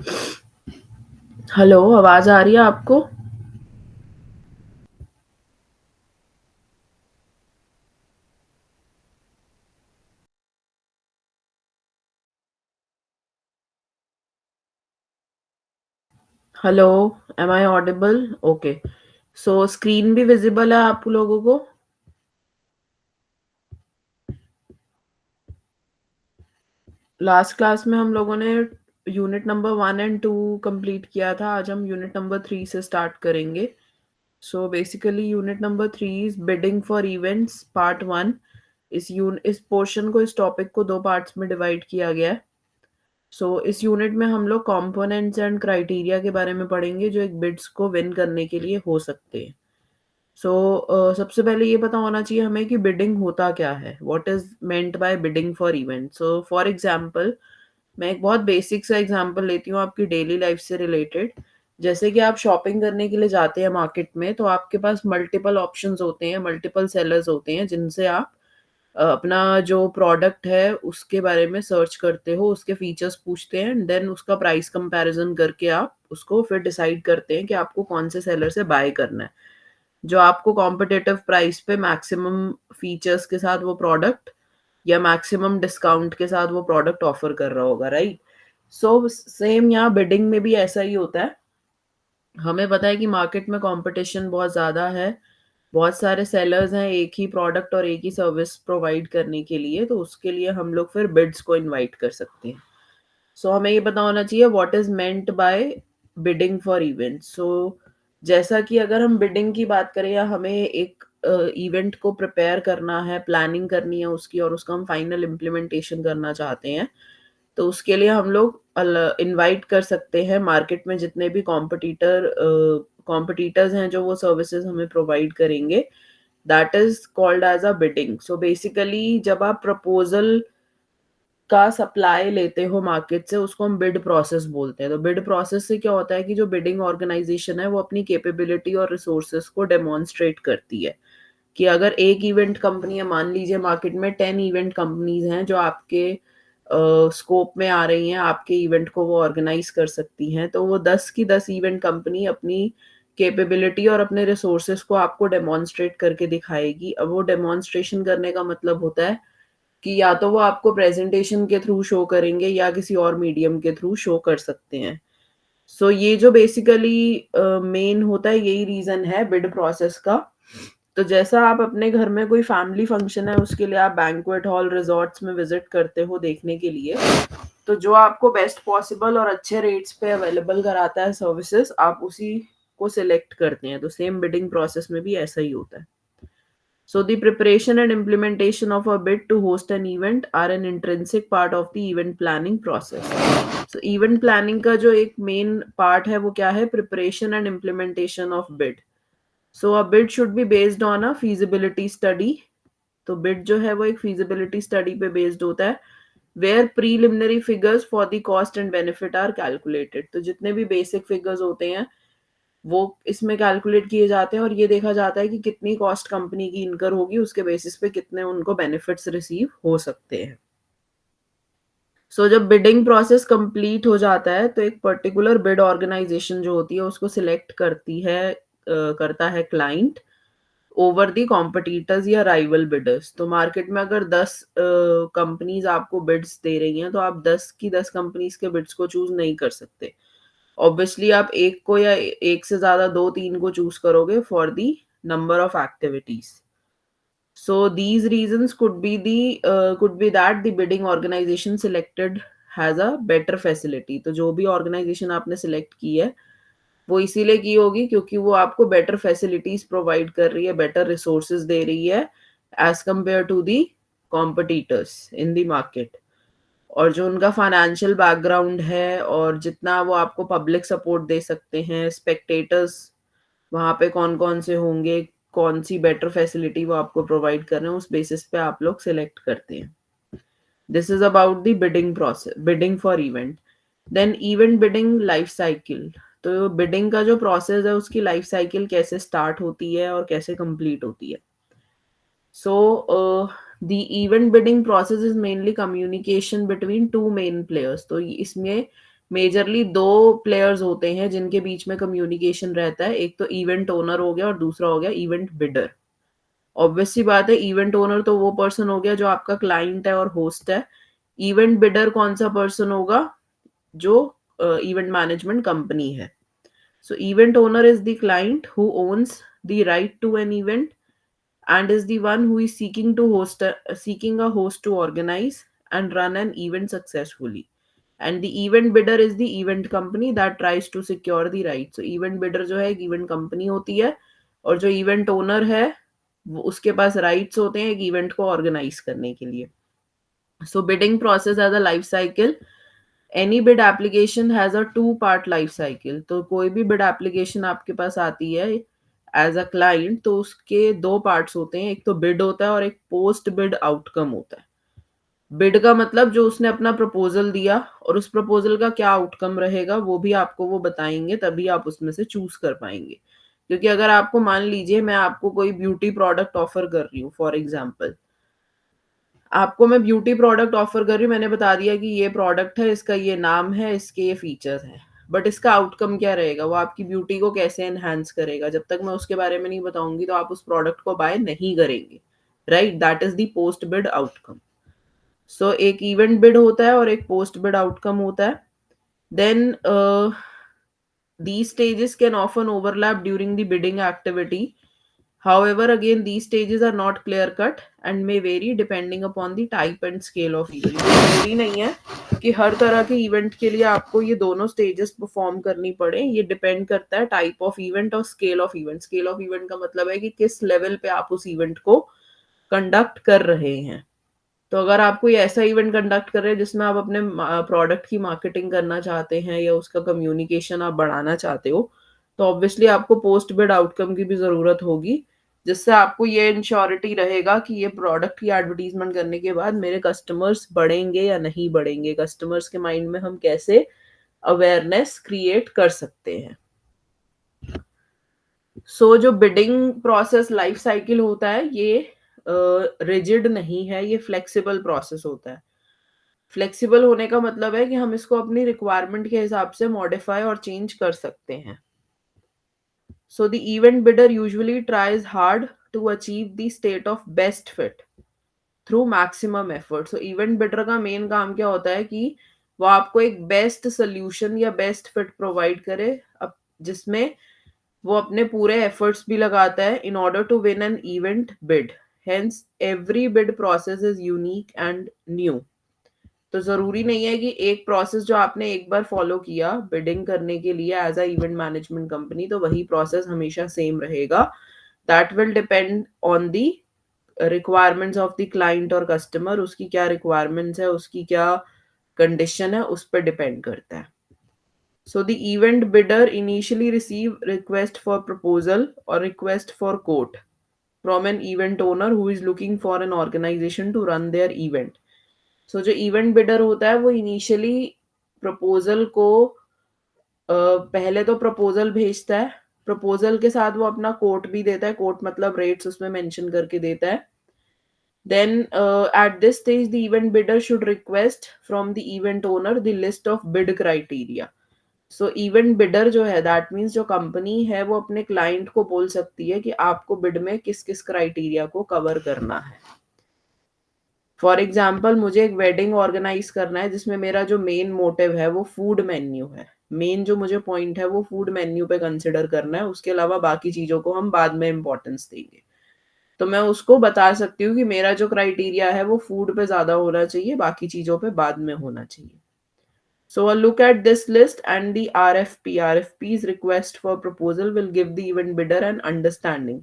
Hello, आवाज़ आ रही है आपको? Hello, am I audible? Okay. So screen भी विजिबल है आप लोगों को? लास्ट क्लास में हम लोगों ने यूनिट नंबर 1 एंड 2 कंप्लीट किया था। आज हम यूनिट नंबर 3 से स्टार्ट करेंगे। So basically unit number 3 is bidding for events part 1। इस पोर्शन को, इस टॉपिक को 2 पार्ट्स में डिवाइड किया गया है। सो इस यूनिट में हम लोग कंपोनेंट्स एंड क्राइटेरिया के बारे में पढ़ेंगे जो एक बिड्स को विन करने के लिए हो सकते हैं। सबसे पहले ये पता होना चाहिए हमें कि बिडिंग होता क्या है, what is meant by bidding for event. So for example, मैं एक बहुत बेसिक सा एग्जांपल लेती हूँ आपकी डेली लाइफ से रिलेटेड। जैसे कि आप शॉपिंग करने के लिए जाते हैं मार्केट में, तो आपके पास मल्टीपल ऑप्शंस होते हैं, मल्टीपल सेलर्स होते हैं जिनसे आप अपना जो प्रोडक्ट है उसके बारे में सर्च करते हो, उसके फीचर्स पूछते हैं एंड देन उसका प्राइस कंपैरिजन करके आप उसको फिर डिसाइड करते हैं कि आपको कौन से सेलर से बाय करना है, जो आपको कॉम्पिटिटिव प्राइस पे मैक्सिमम फीचर्स के साथ वो प्रोडक्ट या मैक्सिमम डिस्काउंट के साथ वो प्रोडक्ट ऑफर कर रहा होगा, राइट? सो सेम यहाँ बिडिंग में भी ऐसा ही होता है। हमें पता है कि मार्केट में कंपटीशन बहुत ज़्यादा है, बहुत सारे सेलर्स हैं एक ही प्रोडक्ट और एक ही सर्विस प्रोवाइड करने के लिए, तो उसके लिए हम लोग फिर बिड्स को इनवाइट कर सकते हैं। सो हमें ये पता होना चाहिए what is meant by bidding for event. So जैसा कि अगर हम बिडिंग की बात करें या हमें एक इवेंट को प्रिपेयर करना है, प्लानिंग करनी है उसकी और उसका हम फाइनल इम्प्लीमेंटेशन करना चाहते हैं, तो उसके लिए हम लोग इनवाइट कर सकते हैं मार्केट में जितने भी कॉम्पिटिटर्स हैं जो वो सर्विसेज हमें प्रोवाइड करेंगे। That is called as a bidding. So basically जब आप प्रपोजल का सप्लाई लेते हो मार्केट से, उसको हम बिड प्रोसेस बोलते हैं। तो बिड प्रोसेस से क्या होता है कि जो बिडिंग ऑर्गेनाइजेशन है वो अपनी कैपेबिलिटी और रिसोर्सेस को डेमोन्स्ट्रेट करती है कि अगर एक इवेंट कंपनी है, मान लीजिए मार्केट में 10 इवेंट कंपनीज हैं जो आपके स्कोप में आ रही हैं, आपके इवेंट को वो ऑर्गेनाइज कर सकती हैं, तो वो 10 की 10 इवेंट कंपनी अपनी कैपेबिलिटी और अपने रिसोर्सेस को आपको डेमोन्स्ट्रेट करके दिखाएगी। अब वो डेमोन्स्ट्रेशन करने का मतलब होता है कि या तो वो आपको प्रेजेंटेशन के थ्रू शो करेंगे या किसी और मीडियम के थ्रू शो कर सकते हैं। ये जो बेसिकली मेन होता है, यही रीजन है बिड प्रोसेस का। तो जैसा आप अपने घर में कोई फैमिली फंक्शन है उसके लिए आप बैंक्वेट हॉल, रिजॉर्ट्स में विजिट करते हो देखने के लिए, तो जो आपको बेस्ट पॉसिबल और अच्छे रेट्स पे अवेलेबल कराता है सर्विसेज, आप उसी को सिलेक्ट करते हैं। तो सेम बिडिंग प्रोसेस में भी ऐसा ही होता है। So the preparation and implementation of a bid to host an event are an intrinsic part of the event planning process. So event planning का जो एक main part है वो क्या है? Preparation and implementation of bid. So a bid should be based on a feasibility study. तो bid जो है वो एक feasibility study पे based होता है, where preliminary figures for the cost and benefit are calculated. तो जितने भी basic figures होते हैं वो इसमें कैलकुलेट किए जाते हैं और ये देखा जाता है कि कितनी कॉस्ट कंपनी की इनकर होगी, उसके बेसिस पे कितने उनको बेनिफिट्स रिसीव हो सकते हैं। जब बिडिंग प्रोसेस कंप्लीट हो जाता है तो एक पर्टिकुलर बिड ऑर्गेनाइजेशन जो होती है उसको सिलेक्ट करता है क्लाइंट ओवर द कॉम्पिटिटर्स या राइवल बिडर्स। तो मार्केट में अगर 10 कंपनीज आपको बिड्स दे रही हैं तो आप 10 की 10 कंपनीज के बिड्स को चूज नहीं कर सकते। ऑब्वियसली आप एक को या एक से ज्यादा दो तीन को चूज करोगे for the number of activities. So these reasons could be that the bidding organization selected has a better facility। तो जो भी ऑर्गेनाइजेशन आपने सिलेक्ट की है वो इसीलिए की होगी क्योंकि वो आपको बेटर फैसिलिटीज प्रोवाइड कर रही है, बेटर रिसोर्सेज दे रही है as compare to the competitors in the market. और जो उनका फाइनेंशियल बैकग्राउंड है और जितना वो आपको पब्लिक सपोर्ट दे सकते हैं, स्पेक्टेटर्स वहाँ पे कौन-कौन से होंगे, कौन-सी बेटर फैसिलिटी वो आपको प्रोवाइड कर रहे हैं, उस बेसिस पे आप लोग सिलेक्ट करते हैं। This is about the bidding process, bidding for event. Then event bidding life cycle. तो बिडिंग का जो प्रोसेस है उसकी लाइफ साइकिल कैसे स्टार्ट होती है और कैसे कंप्लीट होती है। The event bidding process is mainly communication between two main players। तो इसमें मेजरली 2 प्लेयर्स होते हैं जिनके बीच में कम्युनिकेशन रहता है, एक तो इवेंट ओनर हो गया और दूसरा हो गया इवेंट बिडर। ऑब्वियस सी बात है, इवेंट ओनर तो वो पर्सन हो गया जो आपका क्लाइंट है और होस्ट है। इवेंट बिडर कौन-सा पर्सन होगा? जो इवेंट मैनेजमेंट कंपनी है। So event owner is the client who owns the right to an event and is the one who is seeking a host to organize and run an event successfully. And the event bidder is the event company that tries to secure the right. So event bidder जो है एक event company होती है और जो event owner है वो उसके पास rights होते हैं एक event को organize करने के लिए. So bidding process as a life cycle. Any bid application has a 2 part life cycle. तो कोई भी बिड एप्लीकेशन आपके पास आती है एज अ क्लाइंट तो उसके 2 पार्ट्स होते हैं, एक तो बिड होता है और एक पोस्ट बिड आउटकम होता है। बिड का मतलब जो उसने अपना प्रपोजल दिया और उस प्रपोजल का क्या आउटकम रहेगा वो भी आपको वो बताएंगे, तभी आप उसमें से चूज कर पाएंगे। क्योंकि अगर आपको मान लीजिए मैं आपको कोई ब्यूटी प्रोडक्ट ऑफर कर रही हूँ, फॉर एग्जाम्पल आपको मैं ब्यूटी प्रोडक्ट ऑफर कर रही हूँ, मैंने बता दिया कि ये प्रोडक्ट है, इसका ये नाम है, इसके ये फीचर्स हैं। बट इसका आउटकम क्या रहेगा? वो आपकी ब्यूटी को कैसे एनहांस करेगा? जब तक मैं उसके बारे में नहीं बताऊंगी तो आप उस प्रोडक्ट को बाय नहीं करेंगे, right? That is the post bid outcome. So एक इवेंट बिड होता है और एक पोस्ट बिड आउटकम होता है। Then these stages can often overlap during the bidding activity. However, again, these stages are not clear cut and may vary depending upon the type and scale of event. ये जरूरी नहीं है कि हर तरह के event के लिए आपको ये दोनों स्टेजेस परफॉर्म करनी पड़े। ये डिपेंड करता है टाइप ऑफ इवेंट और scale of event. Scale of event का मतलब है कि किस लेवल पे आप उस इवेंट को कंडक्ट कर रहे हैं। तो अगर आप कोई ऐसा इवेंट कंडक्ट कर रहे हैं जिसमें आप अपने प्रोडक्ट की मार्केटिंग करना चाहते हैं या उसका कम्युनिकेशन आप बढ़ाना चाहते हो, तो ऑब्वियसली आपको पोस्ट बिड आउटकम की भी ज़रूरत होगी, जिससे आपको ये इंश्योरिटी रहेगा कि ये प्रोडक्ट की एडवर्टीजमेंट करने के बाद मेरे कस्टमर्स बढ़ेंगे या नहीं बढ़ेंगे। कस्टमर्स के माइंड में हम कैसे अवेयरनेस क्रिएट कर सकते हैं। सो जो बिडिंग प्रोसेस लाइफ साइकिल होता है ये रिजिड नहीं है, ये फ्लेक्सिबल प्रोसेस होता है। फ्लेक्सिबल होने का मतलब है कि हम इसको अपनी रिक्वायरमेंट के हिसाब से मॉडिफाई और चेंज कर सकते हैं। So the event bidder usually tries hard to achieve the state of best fit through maximum effort. So event bidder का मेन काम क्या होता है कि वो आपको एक बेस्ट सोल्यूशन या बेस्ट फिट प्रोवाइड करे, अब जिसमें वो अपने पूरे एफर्ट्स भी लगाता है in order to win an event bid. Hence every bid process is unique and new. तो ज़रूरी नहीं है कि एक प्रोसेस जो आपने एक बार फॉलो किया बिडिंग करने के लिए as a event management company, तो वही प्रोसेस हमेशा सेम रहेगा। That will depend on the requirements of the client और कस्टमर। उसकी क्या रिक्वायरमेंट्स है, उसकी क्या कंडीशन है, उस पर डिपेंड करता है। So the event bidder initially receive request for proposal और request for quote from an event owner who is looking for an organization to run their event. So जो इवेंट बिडर होता है वो इनिशियली प्रपोजल को पहले तो proposal भेजता है। प्रपोजल के साथ वो अपना कोट भी देता है, कोट मतलब रेट्स उसमें मेंशन करके देता है। Then at this stage the event bidder should request from the event owner the list of bid criteria. So event bidder जो है दैट मीन्स जो कंपनी है वो अपने क्लाइंट को बोल सकती है कि आपको बिड में किस किस क्राइटेरिया को कवर करना है। फॉर एग्जाम्पल मुझे एक वेडिंग ऑर्गेनाइज करना है जिसमें मेरा जो मेन मोटिव है वो फूड मेन्यू है। मेन जो मुझे पॉइंट है वो फूड मेन्यू पे कंसिडर करना है, उसके अलावा बाकी चीज़ों को हम बाद में इम्पोर्टेंस देंगे। तो मैं उसको बता सकती हूँ कि मेरा जो क्राइटेरिया है वो फूड पे ज़्यादा होना चाहिए, बाकी चीज़ों पे बाद में होना चाहिए। So a look at this list and the RFP. RFP's request for proposal will give the event bidder an understanding.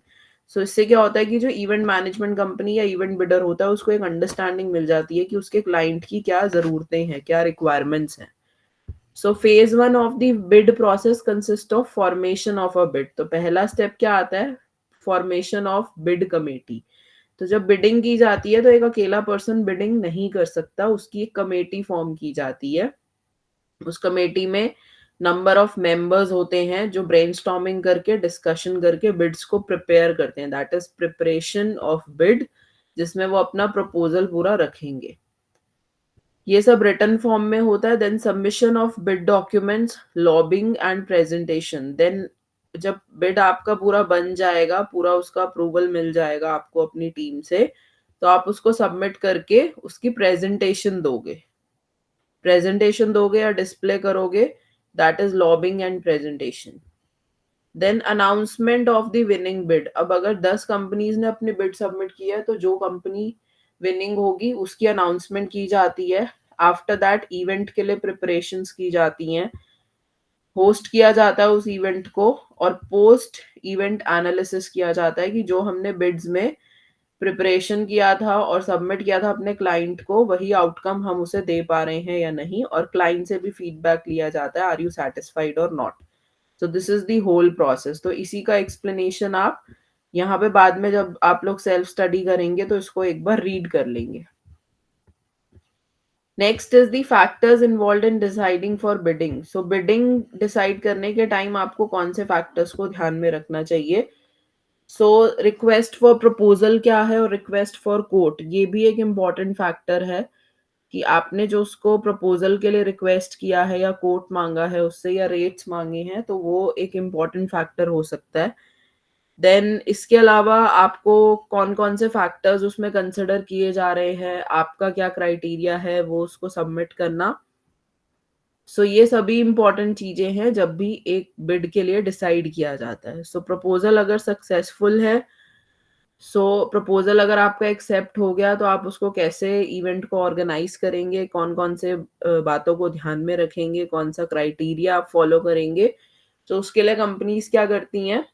So इससे क्या होता है कि जो इवेंट मैनेजमेंट कंपनी या इवेंट बिडर होता है उसको एक अंडरस्टैंडिंग मिल जाती है कि उसके क्लाइंट की क्या ज़रूरतें हैं, क्या रिक्वायरमेंट्स हैं। So phase 1 of the bid process consist of formation of a bid. तो पहला स्टेप क्या आता है? Formation of bid committee. तो जब बिडिंग की जाती है तो एक अकेला पर्सन बिडिंग नहीं कर सकता, उसकी एक कमेटी फॉर्म की जाती है। उस कमेटी में नंबर ऑफ मेंबर्स होते हैं जो ब्रेनस्टॉर्मिंग करके डिस्कशन करके बिड्स को प्रिपेयर करते हैं। That is preparation of bid, जिसमें वो अपना प्रपोजल पूरा रखेंगे। ये सब रिटन फॉर्म में होता है। Then submission of bid documents, lobbying and presentation. Then जब बिड आपका पूरा बन जाएगा, पूरा उसका अप्रूवल मिल जाएगा आपको अपनी टीम से, तो आप उसको सबमिट करके उसकी प्रेजेंटेशन दोगे या डिस्प्ले करोगे, that is lobbying and presentation. Then announcement of the winning bid. अब अगर 10 कंपनीज ने अपनी बिड सबमिट की है, तो जो कंपनी विनिंग होगी उसकी अनाउंसमेंट की जाती है। आफ्टर दैट इवेंट के लिए प्रिपरेशंस की जाती हैं, होस्ट किया जाता है उस इवेंट को, और पोस्ट इवेंट एनालिसिस किया जाता है कि जो हमने बिड्स में प्रिपरेशन किया था और सबमिट किया था अपने क्लाइंट को, वही आउटकम हम उसे दे पा रहे हैं या नहीं, और क्लाइंट से भी फीडबैक लिया जाता है, आर यू सेटिस्फाइड और not. So this is the whole process. तो इसी का एक्सप्लेनेशन आप यहाँ पे बाद में जब आप लोग सेल्फ स्टडी करेंगे तो इसको एक बार रीड कर लेंगे। Next is the factors involve in deciding for bidding. So bidding decide करने के टाइम आपको कौन से फैक्टर्स को ध्यान में रखना चाहिए। सो रिक्वेस्ट फॉर प्रपोजल क्या है और रिक्वेस्ट फॉर कोट, ये भी एक इम्पॉर्टेंट फैक्टर है कि आपने जो उसको प्रपोजल के लिए रिक्वेस्ट किया है या कोट मांगा है उससे, या रेट्स मांगे हैं, तो वो एक इम्पॉर्टेंट फैक्टर हो सकता है। देन इसके अलावा आपको कौन कौन से फैक्टर्स उसमें कंसिडर किए जा रहे हैं, आपका क्या क्राइटेरिया है, वो उसको सबमिट करना। सो ये सभी इंपॉर्टेंट चीजें हैं जब भी एक बिड के लिए डिसाइड किया जाता है। सो प्रपोजल अगर सक्सेसफुल है, प्रपोजल अगर आपका एक्सेप्ट हो गया, तो आप उसको कैसे इवेंट को ऑर्गेनाइज करेंगे, कौन कौन से बातों को ध्यान में रखेंगे, कौन सा क्राइटेरिया आप फॉलो करेंगे। तो उसके लिए कंपनीज क्या करती हैं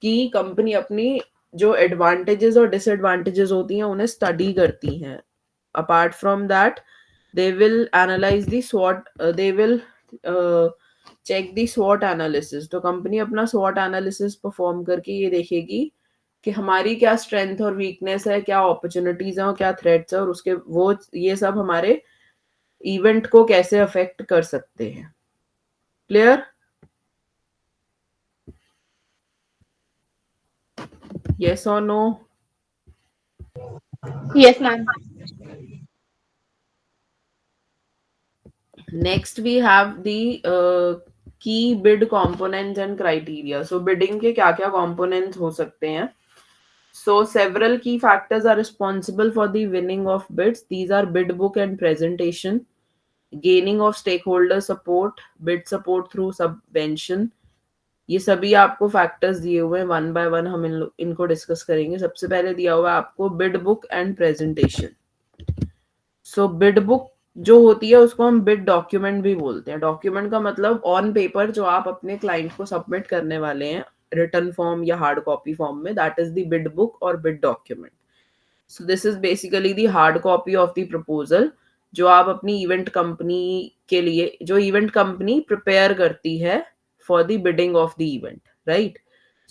कि कंपनी अपनी जो एडवांटेजेस और डिसएडवांटेजेस होती हैं उन्हें स्टडी करती हैं। Apart from that, they will analyze the SWOT, they will check the स्वॉट एनालिसिस। तो कंपनी अपना स्वॉट एनालिसिस परफॉर्म करके ये देखेगी कि हमारी क्या स्ट्रेंथ और वीकनेस है, क्या अपॉर्चुनिटीज हैं और क्या थ्रेट्स है, और उसके वो ये सब हमारे इवेंट को कैसे अफेक्ट कर सकते हैं। क्लियर? यस और no? Yes, ma'am. Next we have the key bid components and criteria. So bidding के क्या क्या components हो सकते हैं। So several key factors are responsible for the winning of bids. These are bid book and presentation, gaining of stakeholder support, bid support through subvention. ये सभी आपको factors दिए हुए हैं, वन बाय वन हम इनको डिस्कस करेंगे। सबसे पहले दिया हुआ है आपको bid book and presentation. So bid book जो होती है उसको हम बिड डॉक्यूमेंट भी बोलते हैं। डॉक्यूमेंट का मतलब ऑन पेपर जो आप अपने क्लाइंट को सबमिट करने वाले हैं, रिटन फॉर्म या हार्ड कॉपी फॉर्म में, that is the bid book और bid document. So this is basically the hard copy of the proposal जो आप अपनी इवेंट कंपनी के लिए, जो इवेंट कंपनी प्रिपेयर करती है for the bidding of the event, right.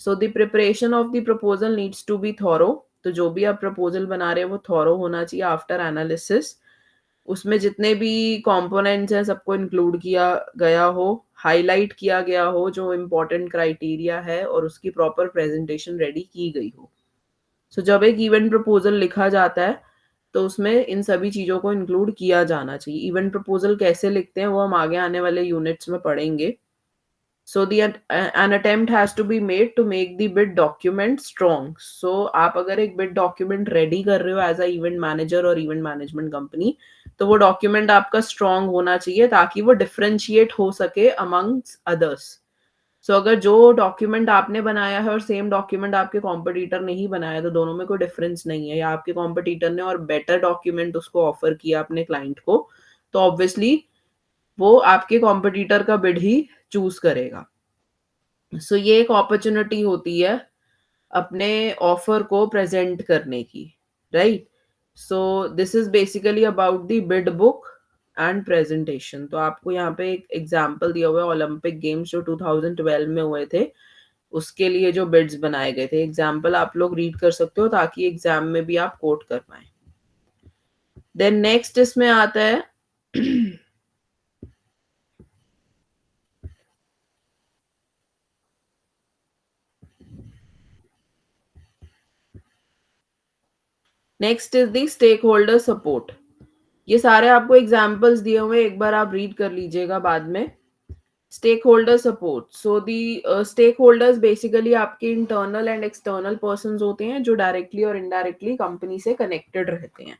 So the preparation of the proposal needs to be thorough. तो जो भी आप प्रपोजल बना रहे हैं वो थॉरो होना चाहिए आफ्टर एनालिसिस। उसमें जितने भी कंपोनेंट्स हैं सबको इंक्लूड किया गया हो, हाईलाइट किया गया हो जो इम्पोर्टेंट क्राइटेरिया है, और उसकी प्रॉपर प्रेजेंटेशन रेडी की गई हो। सो जब एक इवेंट प्रपोजल लिखा जाता है तो उसमें इन सभी चीज़ों को इंक्लूड किया जाना चाहिए। इवेंट प्रपोजल कैसे लिखते हैं वो हम आगे आने वाले यूनिट्स में पढ़ेंगे। So the an attempt has to be made to make the bid document strong. So आप अगर एक बिड डॉक्यूमेंट रेडी कर रहे हो एज अ इवेंट मैनेजर और इवेंट मैनेजमेंट कंपनी, तो वो डॉक्यूमेंट आपका स्ट्रॉन्ग होना चाहिए ताकि वो डिफरेंशिएट हो सके अमंग्स अदर्स। सो अगर जो डॉक्यूमेंट आपने बनाया है और सेम डॉक्यूमेंट आपके कॉम्पिटिटर ने ही बनाया, तो दोनों में कोई डिफरेंस नहीं है, या आपके कॉम्पिटिटर ने और बेटर डॉक्यूमेंट उसको ऑफर किया अपने क्लाइंट को, तो ऑब्वियसली वो आपके कॉम्पिटिटर का बिड ही चूज करेगा। सो ये एक अपॉर्चुनिटी होती है अपने ऑफर को प्रेजेंट करने की, right. So this is basically about the bid book and presentation. तो आपको यहाँ पे एक एग्जांपल दिया हुआ है, ओलंपिक गेम्स जो 2012 में हुए थे उसके लिए जो बिड्स बनाए गए थे। एग्जाम्पल आप लोग रीड कर सकते हो ताकि एग्जाम में भी आप कोट कर पाए। देन नेक्स्ट इसमें आता है next is the stakeholder support. ये सारे आपको एग्जांपल्स दिए हुए हैं, एक बार आप रीड कर लीजिएगा बाद में। स्टेक होल्डर सपोर्ट, सो दी स्टेक होल्डर्स बेसिकली आपके इंटरनल एंड एक्सटर्नल पर्सन होते हैं जो डायरेक्टली और इनडायरेक्टली कंपनी से कनेक्टेड रहते हैं।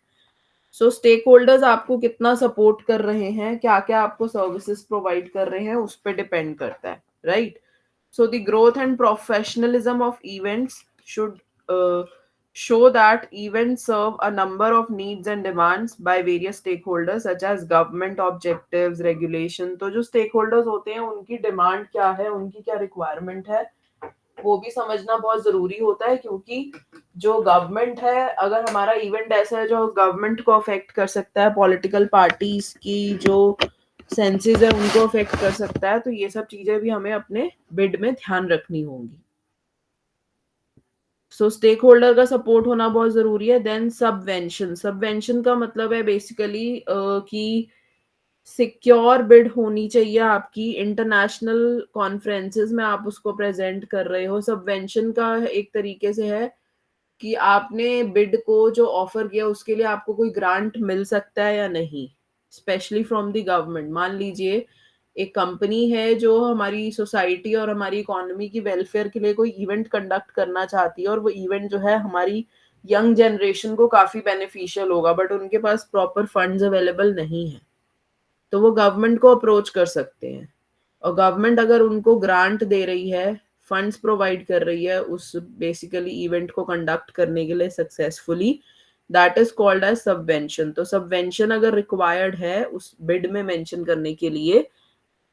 सो स्टेक होल्डर्स आपको कितना सपोर्ट कर रहे हैं, क्या क्या आपको सर्विसेज प्रोवाइड कर रहे हैं, उस पर डिपेंड करता है, right? So the growth and professionalism of events should show that events serve a number of needs and demands by various stakeholders such as government objectives, regulation. तो जो stakeholders होते हैं उनकी डिमांड क्या है, उनकी क्या रिक्वायरमेंट है, वो भी समझना बहुत जरूरी होता है, क्योंकि जो गवर्नमेंट है, अगर हमारा इवेंट ऐसा है जो गवर्नमेंट को अफेक्ट कर सकता है, पॉलिटिकल पार्टीज की जो सेंसेस है उनको अफेक्ट कर सकता है, तो ये सब चीजें भी हमें अपने बिड में ध्यान रखनी होंगी। सो स्टेक होल्डर का सपोर्ट होना बहुत जरूरी है। देन सबवेंशन, सबवेंशन का मतलब है बेसिकली कि सिक्योर बिड होनी चाहिए आपकी, इंटरनेशनल कॉन्फ्रेंसेस में आप उसको प्रेजेंट कर रहे हो। सबवेंशन का एक तरीके से है कि आपने बिड को जो ऑफर किया उसके लिए आपको कोई ग्रांट मिल सकता है या नहीं, स्पेशली फ्रॉम द गवर्नमेंट। मान लीजिए एक कंपनी है जो हमारी सोसाइटी और हमारी इकोनॉमी की वेलफेयर के लिए कोई इवेंट कंडक्ट करना चाहती है, और वो इवेंट जो है हमारी यंग जनरेशन को काफी बेनिफिशियल होगा, बट उनके पास प्रॉपर फंड्स अवेलेबल नहीं है, तो वो गवर्नमेंट को अप्रोच कर सकते हैं। और गवर्नमेंट अगर उनको ग्रांट दे रही है, फंड्स प्रोवाइड कर रही है उस बेसिकली इवेंट को कंडक्ट करने के लिए successfully, that is called as subvention. तो सबवेंशन अगर रिक्वायर्ड है उस बिड में मेंशन करने के लिए,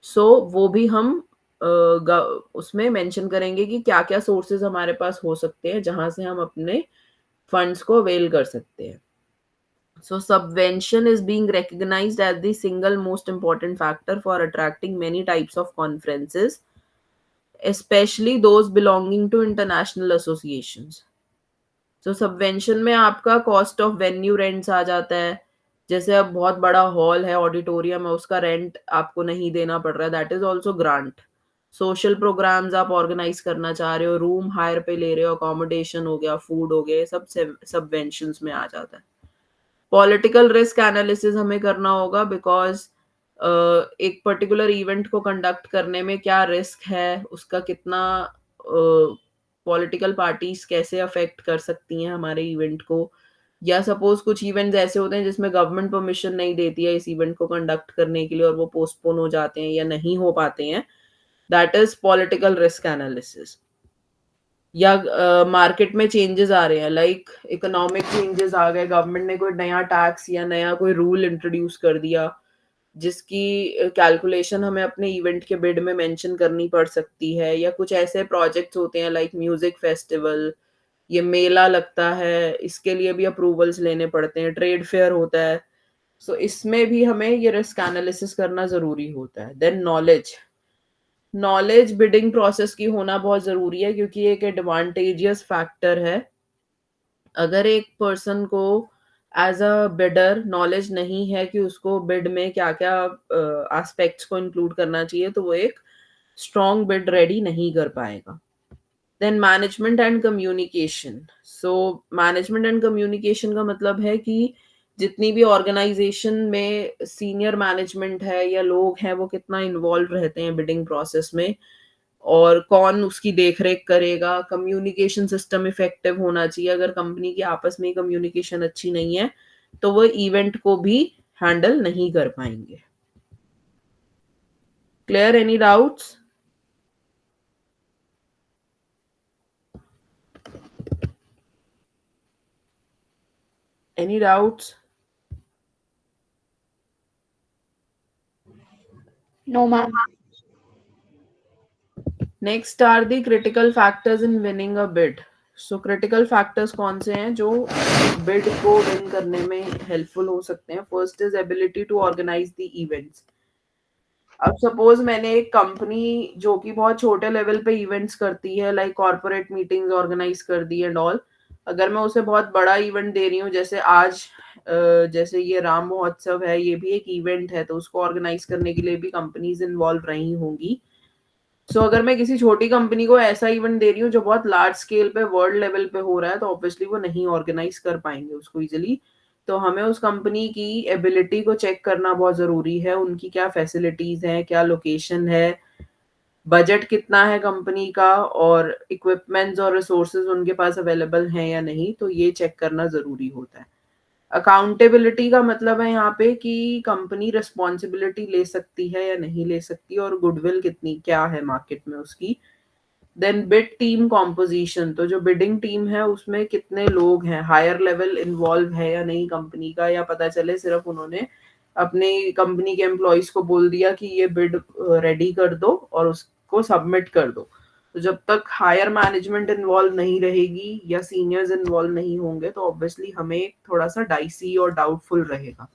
सो वो भी हम उसमें मेंशन करेंगे कि क्या क्या सोर्सेज हमारे पास हो सकते हैं जहां से हम अपने फंड्स को अवेल कर सकते हैं। So subvention is being recognized as the single most important factor for attracting many types of conferences, especially those belonging to international associations. So subvention में आपका कॉस्ट ऑफ वेन्यू रेंट्स आ जाता है। जैसे अब बहुत बड़ा हॉल है, ऑडिटोरियम है, उसका रेंट आपको नहीं देना पड़ रहा है, that is also grant. Social programs आप ऑर्गेनाइज करना चाह रहे हो, रूम हायर पे ले रहे हो, अकोमोडेशन हो गया, फूड हो गया, ये सब सबवेंशन में आ जाता है। पॉलिटिकल रिस्क एनालिसिस हमें करना होगा, बिकॉज एक पर्टिकुलर इवेंट को कंडक्ट करने में क्या रिस्क है, उसका कितना पॉलिटिकल पार्टीज कैसे अफेक्ट कर सकती हैं हमारे इवेंट को, या सपोज कुछ इवेंट्स ऐसे होते हैं जिसमें गवर्नमेंट परमिशन नहीं देती है इस इवेंट को कंडक्ट करने के लिए और वो पोस्टपोन हो जाते हैं या नहीं हो पाते हैं, that is political risk analysis. या मार्केट में चेंजेस आ रहे हैं, लाइक इकोनॉमिक चेंजेस आ गए, गवर्नमेंट ने कोई नया टैक्स या नया कोई रूल इंट्रोड्यूस कर दिया जिसकी कैलकुलेशन हमें अपने इवेंट के बिड में मेंशन करनी पड़ सकती है। या कुछ ऐसे प्रोजेक्ट्स होते हैं लाइक म्यूजिक फेस्टिवल, ये मेला लगता है, इसके लिए भी अप्रूवल्स लेने पड़ते हैं, ट्रेड फेयर होता है, सो इसमें भी हमें ये रिस्क एनालिसिस करना जरूरी होता है। Then knowledge, knowledge bidding process की होना बहुत जरूरी है, क्योंकि एक एडवांटेजियस फैक्टर है। अगर एक पर्सन को एज अ बिडर नॉलेज नहीं है कि उसको बिड में क्या क्या एस्पेक्ट्स को इंक्लूड करना चाहिए, तो वो एक स्ट्रॉन्ग बिड रेडी नहीं कर पाएगा। Then management and communication, so management and communication का मतलब है कि जितनी भी ऑर्गेनाइजेशन में सीनियर मैनेजमेंट है या लोग हैं, वो कितना इन्वॉल्व रहते हैं बिडिंग प्रोसेस में, और कौन उसकी देखरेख करेगा। कम्युनिकेशन सिस्टम इफेक्टिव होना चाहिए। अगर कंपनी की आपस में कम्युनिकेशन अच्छी नहीं है तो वो इवेंट को भी हैंडल नहीं कर पाएंगे। Clear? Any doubts? Any doubts? No, ma'am. Next are the critical factors in winning a bid. So critical factors कौन से हैं जो बिड को विन करने में हेल्पफुल हो सकते हैं? First is ability to organise the events. अब सपोज मैंने एक कंपनी जो कि बहुत छोटे लेवल पे इवेंट्स करती है, लाइक कॉर्पोरेट मीटिंग्स ऑर्गेनाइज कर दी एंड ऑल, अगर मैं उसे बहुत बड़ा इवेंट दे रही हूँ, जैसे आज जैसे ये राम महोत्सव है, ये भी एक इवेंट है, तो उसको ऑर्गेनाइज करने के लिए भी कंपनीज इन्वॉल्व रही होंगी। सो अगर मैं किसी छोटी कंपनी को ऐसा इवेंट दे रही हूँ जो बहुत लार्ज स्केल पे वर्ल्ड लेवल पे हो रहा है, तो ऑब्वियसली वो नहीं ऑर्गेनाइज कर पाएंगे उसको इजिली। तो हमें उस कंपनी की एबिलिटी को चेक करना बहुत ज़रूरी है, उनकी क्या फैसिलिटीज़ हैं, क्या लोकेशन है, बजट कितना है कंपनी का और इक्विपमेंट्स और रिसोर्सेज़ उनके पास अवेलेबल हैं या नहीं, तो ये चेक करना ज़रूरी होता है। अकाउंटेबिलिटी का मतलब है यहाँ पे कि कंपनी रिस्पॉन्सिबिलिटी ले सकती है या नहीं ले सकती और गुडविल कितनी क्या है मार्केट में उसकी। देन बिड टीम कॉम्पोजिशन, तो जो बिडिंग टीम है उसमें कितने लोग हैं, हायर लेवल इन्वॉल्व है या नहीं कंपनी का, या पता चले सिर्फ उन्होंने अपने कंपनी के एम्प्लॉयज को बोल दिया कि ये बिड रेडी कर दो और उसको सबमिट कर दो। तो जब तक हायर मैनेजमेंट इन्वॉल्व नहीं रहेगी या सीनियर्स इन्वॉल्व नहीं होंगे तो ऑब्वियसली हमें थोड़ा सा डाइसी और डाउटफुल रहेगा।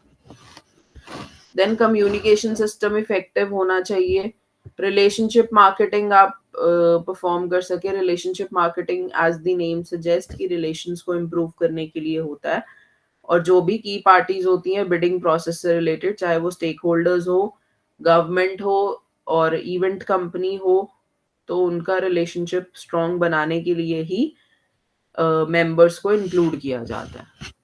देन कम्युनिकेशन सिस्टम इफेक्टिव होना चाहिए। रिलेशनशिप मार्केटिंग आप परफॉर्म कर सके। Relationship marketing as the name suggest कि रिलेशंस को इम्प्रूव करने के लिए होता है और जो भी की पार्टीज होती हैं बिडिंग प्रोसेस से रिलेटेड, चाहे वो स्टेक होल्डर्स हो, गवर्नमेंट हो और इवेंट कंपनी हो, तो उनका रिलेशनशिप स्ट्रॉन्ग बनाने के लिए ही मेंबर्स को इंक्लूड किया जाता है।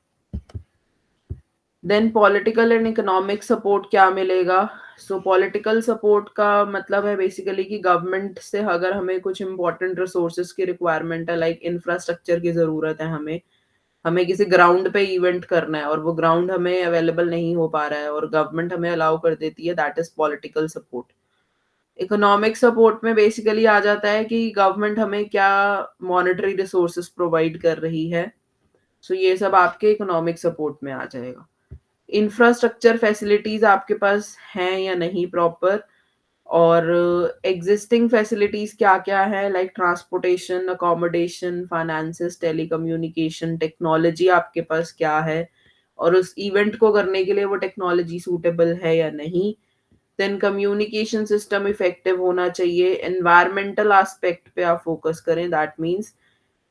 Then political and economic support क्या मिलेगा? सो पॉलिटिकल सपोर्ट का मतलब है बेसिकली कि गवर्नमेंट से अगर हमें कुछ इंपॉर्टेंट रिसोर्सेज की रिक्वायरमेंट है, लाइक इंफ्रास्ट्रक्चर की ज़रूरत है, हमें हमें किसी ग्राउंड पे इवेंट करना है और वो ग्राउंड हमें अवेलेबल नहीं हो पा रहा है और गवर्नमेंट हमें अलाउ कर देती है, that is political support. Economic support में बेसिकली आ जाता है कि गवर्नमेंट हमें क्या मॉनेटरी रिसोर्सेज प्रोवाइड कर रही है। सो ये सब आपके इकोनॉमिक सपोर्ट में आ जाएगा। इंफ्रास्ट्रक्चर फैसिलिटीज आपके पास हैं या नहीं प्रॉपर, और एग्जिस्टिंग फैसिलिटीज क्या-क्या है, like transportation, accommodation, finances, telecommunication, technology आपके पास क्या है और उस इवेंट को करने के लिए वो टेक्नोलॉजी सूटेबल है या नहीं। देन कम्युनिकेशन सिस्टम इफेक्टिव होना चाहिए। एनवायरमेंटल एस्पेक्ट पे आप फोकस करें, दैट मीन्स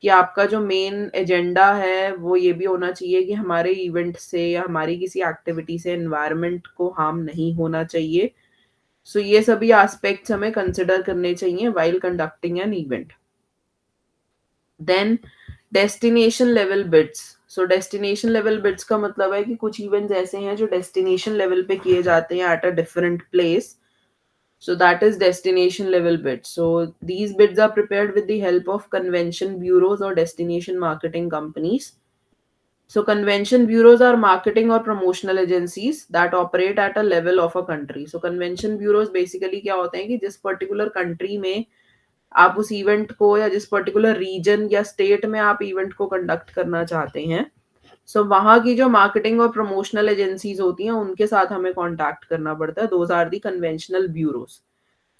कि आपका जो मेन एजेंडा है वो ये भी होना चाहिए कि हमारे इवेंट से या हमारी किसी एक्टिविटी से एनवायरनमेंट को हार्म नहीं होना चाहिए। सो ये सभी एस्पेक्ट्स हमें कंसिडर करने चाहिए while conducting an event. Then destination level bids. So destination level bids का मतलब है कि कुछ इवेंट्स ऐसे हैं जो डेस्टिनेशन लेवल पे किए जाते हैं at a different place, so that is destination level bids. So these bids are prepared with the help of convention bureaus or destination marketing companies. So convention bureaus are marketing or promotional agencies that operate at a level of a country. So convention bureaus basically क्या होते हैं कि जिस particular country में आप उस event को या जिस पर्टिकुलर रीजन या स्टेट में आप इवेंट को कंडक्ट करना चाहते हैं, सो वहाँ की जो मार्केटिंग और प्रमोशनल एजेंसीज होती हैं उनके साथ हमें कॉन्टैक्ट करना पड़ता है। Those are the conventional bureaus.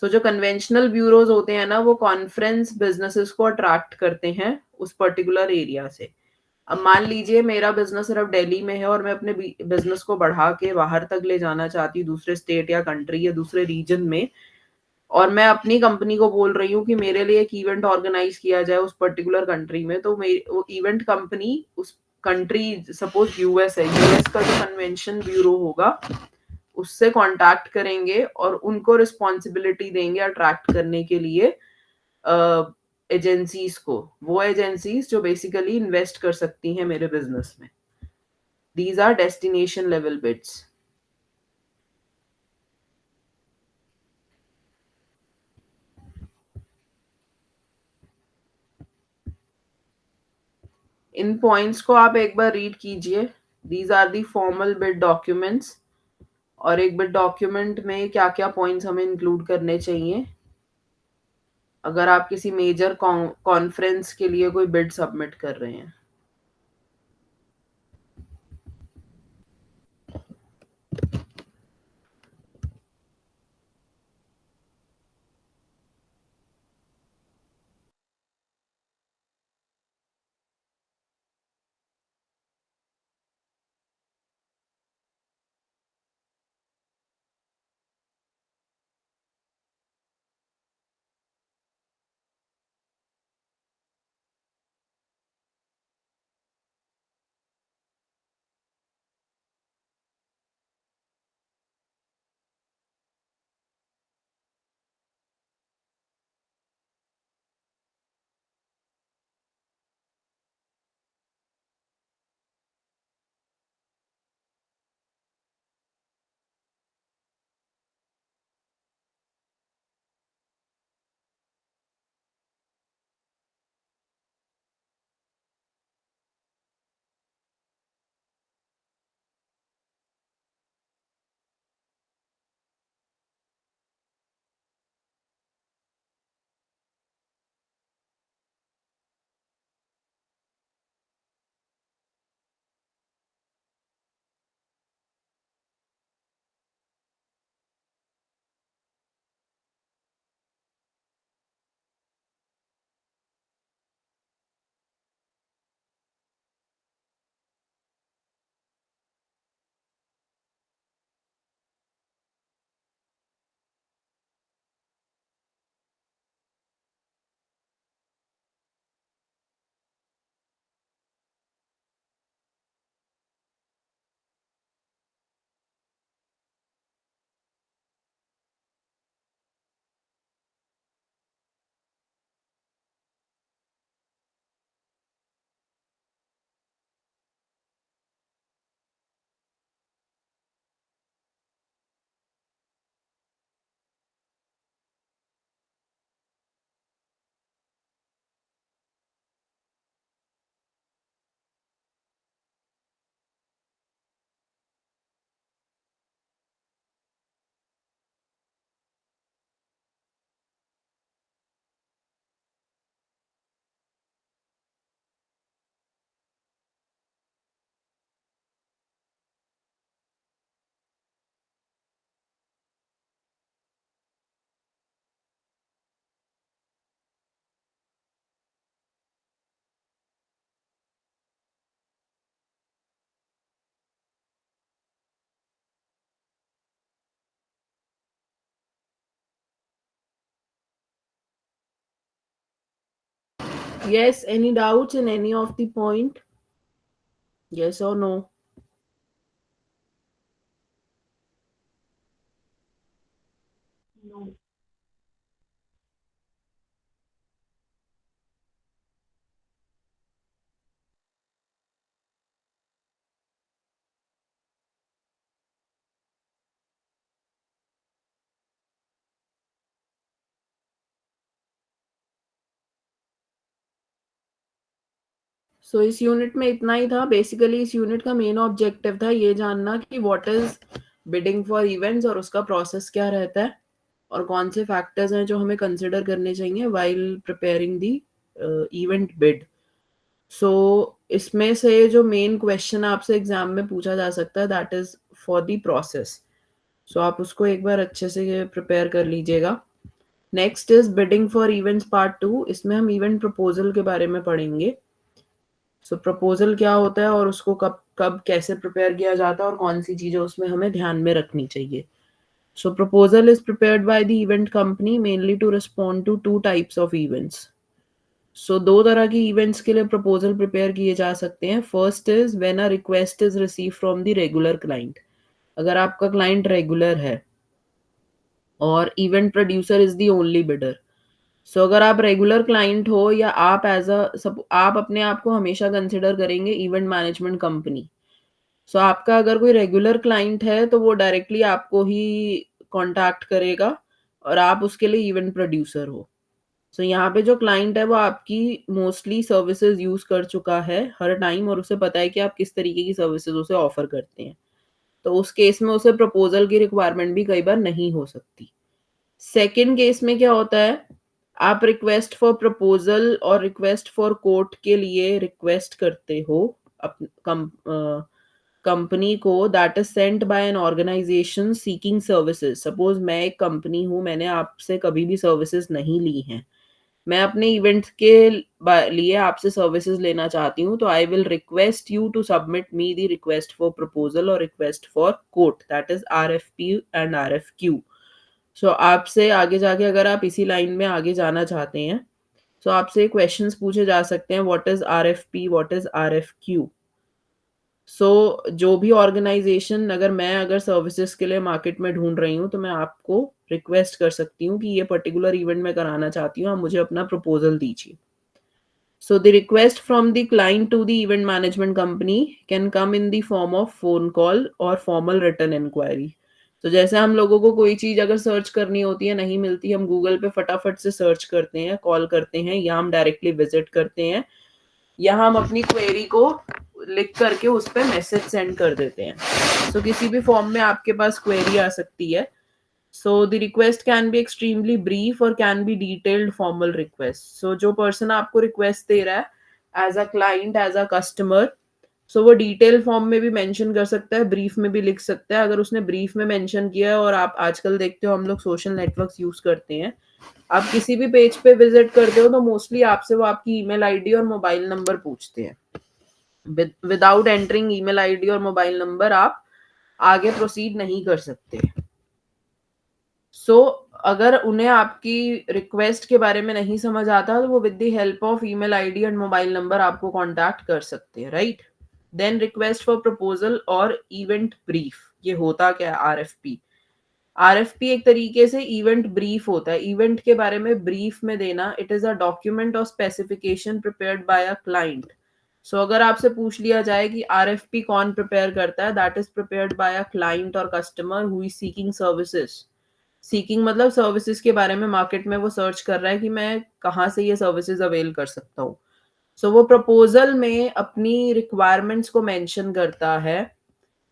So जो कन्वेंशनल ब्यूरोज होते हैं ना, वो कॉन्फ्रेंस बिजनेसेस को अट्रैक्ट करते हैं उस पर्टिकुलर एरिया से। अब मान लीजिए मेरा बिजनेस सिर्फ दिल्ली में है और मैं अपने बिजनेस को बढ़ा के बाहर तक ले जाना चाहती हूँ, दूसरे स्टेट या कंट्री या दूसरे रीजन में, और मैं अपनी कंपनी को बोल रही हूँ कि मेरे लिए एक इवेंट ऑर्गेनाइज किया जाए उस पर्टिकुलर कंट्री में, तो वो इवेंट कंपनी उस कंट्री, सपोज यूएस है, यूएस का जो कन्वेंशन ब्यूरो होगा उससे कांटेक्ट करेंगे और उनको रिस्पॉन्सिबिलिटी देंगे अट्रैक्ट करने के लिए एजेंसीज को, वो एजेंसीज जो बेसिकली इन्वेस्ट कर सकती हैं मेरे बिजनेस में। These are destination level bids. इन पॉइंट्स को आप एक बार रीड कीजिए। These are the formal bid documents, और एक बिड डॉक्यूमेंट में क्या क्या पॉइंट्स हमें इंक्लूड करने चाहिए अगर आप किसी मेजर कॉन्फ्रेंस के लिए कोई बिड सबमिट कर रहे हैं। Yes, any doubts in any of the point? Yes or no? No. सो इस यूनिट में इतना ही था। बेसिकली इस यूनिट का मेन ऑब्जेक्टिव था ये जानना कि what is bidding for events और उसका प्रोसेस क्या रहता है और कौन से फैक्टर्स हैं जो हमें कंसिडर करने चाहिए व्हाइल प्रिपेयरिंग दी इवेंट बिड। सो इसमें से जो मेन क्वेश्चन आपसे एग्जाम में पूछा जा सकता है that is for the process. So आप उसको एक बार अच्छे से प्रिपेयर कर लीजिएगा। Next is bidding for events part two. इसमें हम इवेंट प्रपोजल के बारे में पढ़ेंगे। सो प्रपोजल क्या होता है और उसको कब कब कैसे प्रिपेयर किया जाता है और कौन सी चीजें उसमें हमें ध्यान में रखनी चाहिए। So proposal is prepared by the event company mainly to respond to two types of events. So दो तरह की इवेंट्स के लिए प्रपोजल प्रिपेयर किए जा सकते हैं। First is when a request is receive from the regular client. अगर आपका क्लाइंट रेगुलर है और event producer is the only bidder. So अगर आप रेगुलर क्लाइंट हो या आप एज अ सब आप अपने आप को हमेशा कंसिडर करेंगे इवेंट मैनेजमेंट कंपनी। सो आपका अगर कोई रेगुलर क्लाइंट है तो वो डायरेक्टली आपको ही कांटेक्ट करेगा और आप उसके लिए इवेंट प्रोड्यूसर हो। सो यहाँ पे जो क्लाइंट है वो आपकी मोस्टली सर्विसेज यूज कर चुका है हर टाइम और उसे पता है कि आप किस तरीके की सर्विसेज उसे ऑफर करते हैं। तो उस केस में उसे प्रपोजल की रिक्वायरमेंट भी कई बार नहीं हो सकती। सेकेंड केस में क्या होता है, आप रिक्वेस्ट फॉर प्रपोजल और रिक्वेस्ट फॉर कोट के लिए रिक्वेस्ट करते हो कंपनी को that is sent by an organisation seeking services. Suppose मैं एक कंपनी हूँ, मैंने आपसे कभी भी सर्विसेज नहीं ली हैं, मैं अपने इवेंट के लिए आपसे सर्विसेज लेना चाहती हूँ, तो I will request you to submit me the request for proposal और request for quote that is RFP and RFQ। So आपसे आगे जाके अगर आप इसी लाइन में आगे जाना चाहते हैं तो आपसे क्वेश्चंस पूछे जा सकते हैं what is RFP, what is RFQ। सो जो भी ऑर्गेनाइजेशन अगर सर्विसेज के लिए मार्केट में ढूंढ रही हूँ तो मैं आपको रिक्वेस्ट कर सकती हूँ कि ये पर्टिकुलर इवेंट मैं कराना चाहती हूँ, आप मुझे अपना प्रपोजल दीजिए। So the request from the client to the event management company can come in the form of phone call or formal written inquiry. तो जैसे हम लोगों को कोई चीज़ अगर सर्च करनी होती है, नहीं मिलती, हम गूगल पे फटाफट से सर्च करते हैं, कॉल करते हैं या हम डायरेक्टली विजिट करते हैं या हम अपनी क्वेरी को लिख करके उस पर मैसेज सेंड कर देते हैं। तो किसी भी फॉर्म में आपके पास क्वेरी आ सकती है। So the request can be extremely brief or can be detailed formal request. So जो person आपको request दे रहा है as a client, as a customer, so वो डिटेल फॉर्म में भी मेंशन कर सकता है, ब्रीफ में भी लिख सकता है। अगर उसने ब्रीफ में मेंशन किया है और आप आजकल देखते हो हम लोग सोशल नेटवर्क्स यूज करते हैं, आप किसी भी पेज पे विजिट करते हो तो मोस्टली आपसे वो आपकी ईमेल आईडी और मोबाइल नंबर पूछते हैं। विदाउट एंटरिंग ईमेल आईडी और मोबाइल नंबर आप आगे प्रोसीड नहीं कर सकते। अगर उन्हें आपकी रिक्वेस्ट के बारे में नहीं समझ आता तो वो with the help of email ID and mobile number आपको कांटेक्ट कर सकते हैं, right. Then request for proposal और इवेंट ब्रीफ। ये होता क्या है RFP? RFP एक तरीके से इवेंट ब्रीफ होता है, इवेंट के बारे में ब्रीफ में देना। इट इज अ डॉक्यूमेंट और specification prepared by a client. So अगर आपसे पूछ लिया जाए कि RFP कौन प्रिपेयर करता है, that is prepared by a client और customer who is seeking services. Seeking मतलब सर्विसेज के बारे में मार्केट में वो सर्च कर रहा है कि मैं कहाँ से ये सर्विसेज अवेल कर सकता हूँ। सो वो प्रपोजल में अपनी रिक्वायरमेंट्स को मेंशन करता है।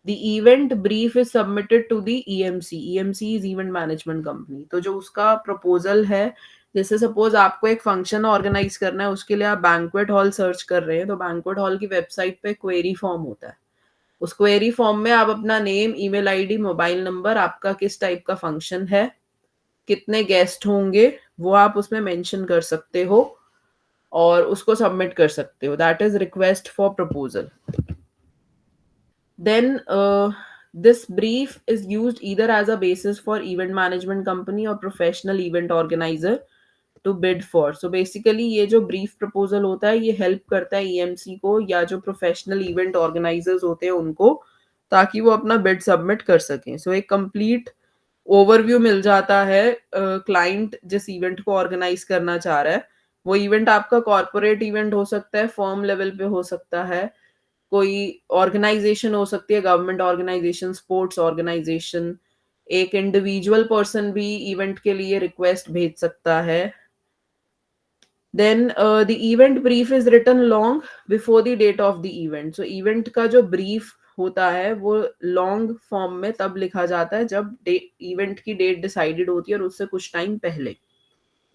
The event brief is submitted to the EMC। EMC is event management company. तो जो उसका प्रपोजल है, जैसे सपोज आपको एक फंक्शन ऑर्गेनाइज करना है, उसके लिए आप बैंक्वेट हॉल सर्च कर रहे हैं, तो बैंक्वेट हॉल की वेबसाइट पे क्वेरी फॉर्म होता है। उस क्वेरी फॉर्म में आप अपना name, email ID, mobile number, आपका किस टाइप का फंक्शन है, कितने गेस्ट होंगे, वो आप उसमें मेंशन कर सकते हो और उसको सबमिट कर सकते हो। That is request for proposal. Then this brief is used either as a basis for event management company or professional event organizer to bid for. So basically ये जो ब्रीफ प्रपोजल होता है ये हेल्प करता है ईएमसी को या जो प्रोफेशनल इवेंट ऑर्गेनाइजर्स होते हैं उनको, ताकि वो अपना बिड सबमिट कर सकें। सो एक कंप्लीट ओवरव्यू मिल जाता है क्लाइंट जिस इवेंट को ऑर्गेनाइज करना चाह रहा है। वो इवेंट आपका कॉर्पोरेट इवेंट हो सकता है, फर्म लेवल पे हो सकता है, कोई ऑर्गेनाइजेशन हो सकती है, गवर्नमेंट ऑर्गेनाइजेशन, स्पोर्ट्स ऑर्गेनाइजेशन, एक इंडिविजुअल पर्सन भी इवेंट के लिए रिक्वेस्ट भेज सकता है। Then the event brief is written long before the date of the event. So event का जो ब्रीफ होता है वो लॉन्ग फॉर्म में तब लिखा जाता है जब इवेंट की डेट डिसाइडेड होती है और उससे कुछ टाइम पहले।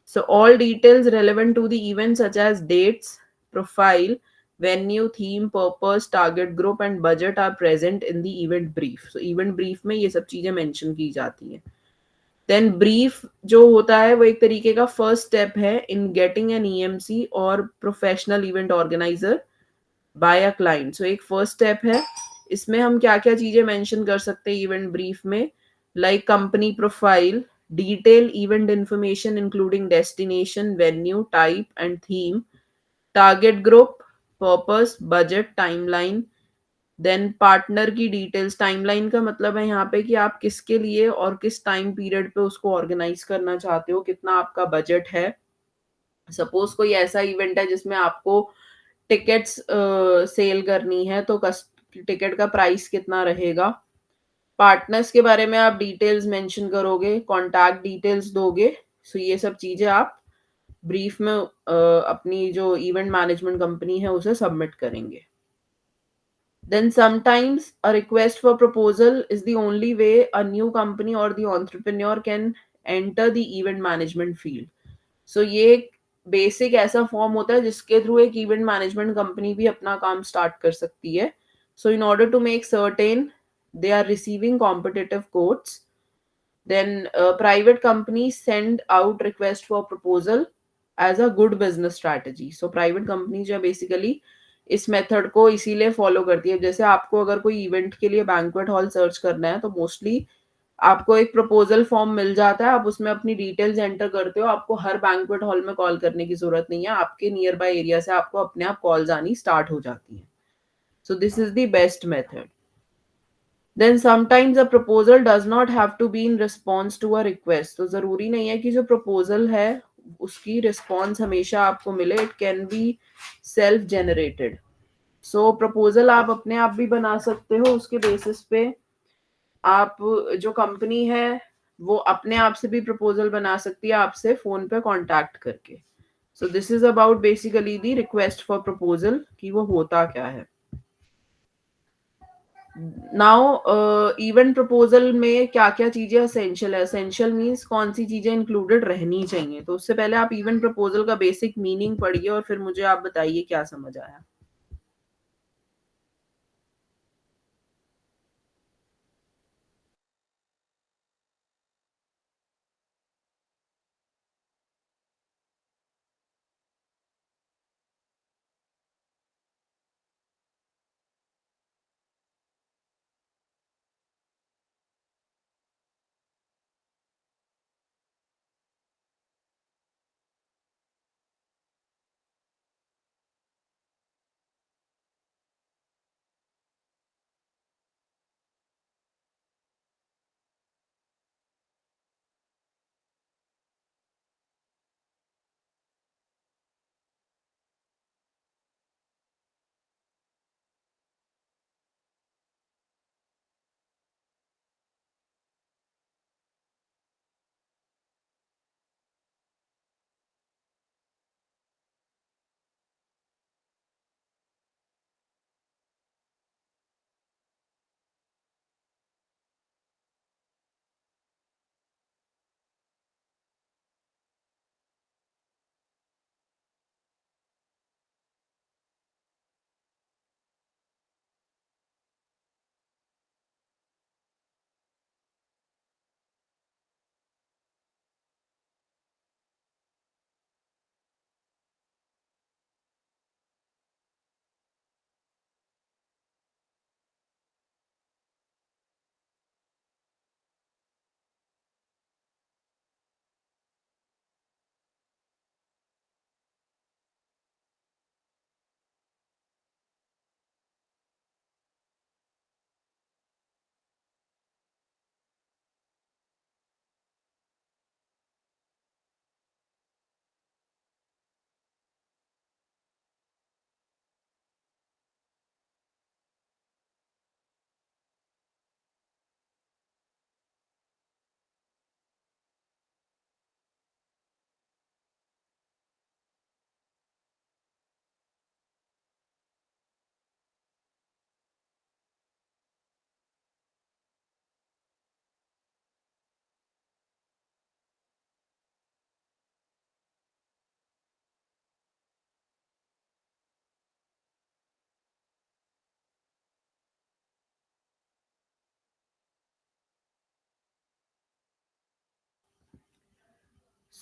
So all details relevant to the event such as dates, profile, venue, theme, purpose, target group and budget are present in the event brief. So event brief में ये सब चीजें मेंशन की जाती हैं। Then brief जो होता है वो एक तरीके का फर्स्ट स्टेप है in getting an EMC और professional event organizer by a client. So एक फर्स्ट स्टेप है, इसमें हम क्या क्या चीजें मेंशन कर सकते हैं इवेंट ब्रीफ में, like company profile, detail event information including destination, venue, type and theme, target group, purpose, budget, timeline, then partner की डिटेल्स। टाइमलाइन का मतलब है यहाँ पे कि आप किसके लिए और किस टाइम पीरियड पे उसको ऑर्गेनाइज करना चाहते हो, कितना आपका बजट है। सपोज कोई ऐसा इवेंट है जिसमें आपको टिकट्स सेल करनी है तो टिकट का प्राइस कितना रहेगा। पार्टनर्स के बारे में आप डिटेल्स मेंशन करोगे, कॉन्टैक्ट डिटेल्स दोगे। सो ये सब चीजें आप ब्रीफ में अपनी जो इवेंट मैनेजमेंट कंपनी है उसे सबमिट करेंगे। Then sometimes a request for proposal is the only way a new company or the entrepreneur can enter the event management field. So ये एक बेसिक ऐसा फॉर्म होता है जिसके थ्रू एक इवेंट मैनेजमेंट कंपनी भी अपना काम स्टार्ट कर सकती है। So in order to make certain they are receiving competitive quotes, then private companies send out request for proposal as a good business strategy. So private companies जो है basically इस method को इसीलिए फॉलो करती है। जैसे आपको अगर कोई इवेंट के लिए बैंक्वेट हॉल सर्च करना है तो मोस्टली आपको एक प्रपोजल फॉर्म मिल जाता है, आप उसमें अपनी डिटेल्स एंटर करते हो, आपको हर बैंक्वेट हॉल में कॉल करने की जरूरत नहीं है, आपके नियर बाय एरिया से आपको अपने आप कॉल्स आनी स्टार्ट हो जाती है। So this is the best method. Then sometimes a proposal does not have to be in response to a request. तो जरूरी नहीं है कि जो प्रपोजल है उसकी रिस्पॉन्स हमेशा आपको मिले, it can be self generated. So proposal आप अपने आप भी बना सकते हो, उसके बेसिस पे आप जो कंपनी है वो अपने आप से भी प्रपोजल बना सकती है आपसे फोन पे कांटेक्ट करके। सो this is about basically the request for proposal कि वो होता क्या है। नाउ इवेंट प्रपोजल में क्या क्या चीजें असेंशियल है। असेंशियल मीन्स कौन सी चीजें इंक्लूडेड रहनी चाहिए। तो उससे पहले आप इवेंट प्रपोजल का बेसिक मीनिंग पढ़िए और फिर मुझे आप बताइए क्या समझ आया।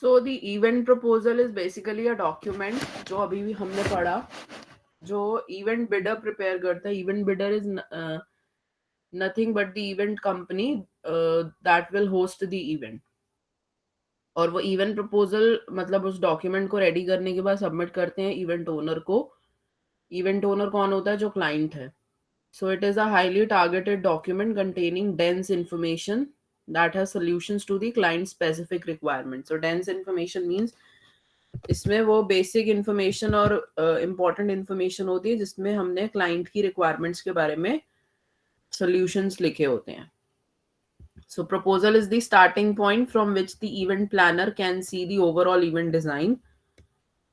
सो the event proposal is basically a document, जो अभी भी हमने पढ़ा, जो इवेंट बिडर प्रिपेयर करता है. Event bidder is nothing but the event company that will host the event. और वो इवेंट प्रपोजल मतलब उस डॉक्यूमेंट को रेडी करने के बाद सबमिट करते हैं इवेंट ओनर को. इवेंट ओनर कौन होता है? जो क्लाइंट है. So it is a highly targeted document containing dense information that has solutions to the client specific requirements. So dense information means इसमें वो बेसिक इंफॉर्मेशन और इम्पोर्टेंट इंफॉर्मेशन होती है जिसमें हमने क्लाइंट की रिक्वायरमेंट्स के बारे में सॉल्यूशंस लिखे होते हैं. So proposal is the starting point from which the event planner can see the overall event design.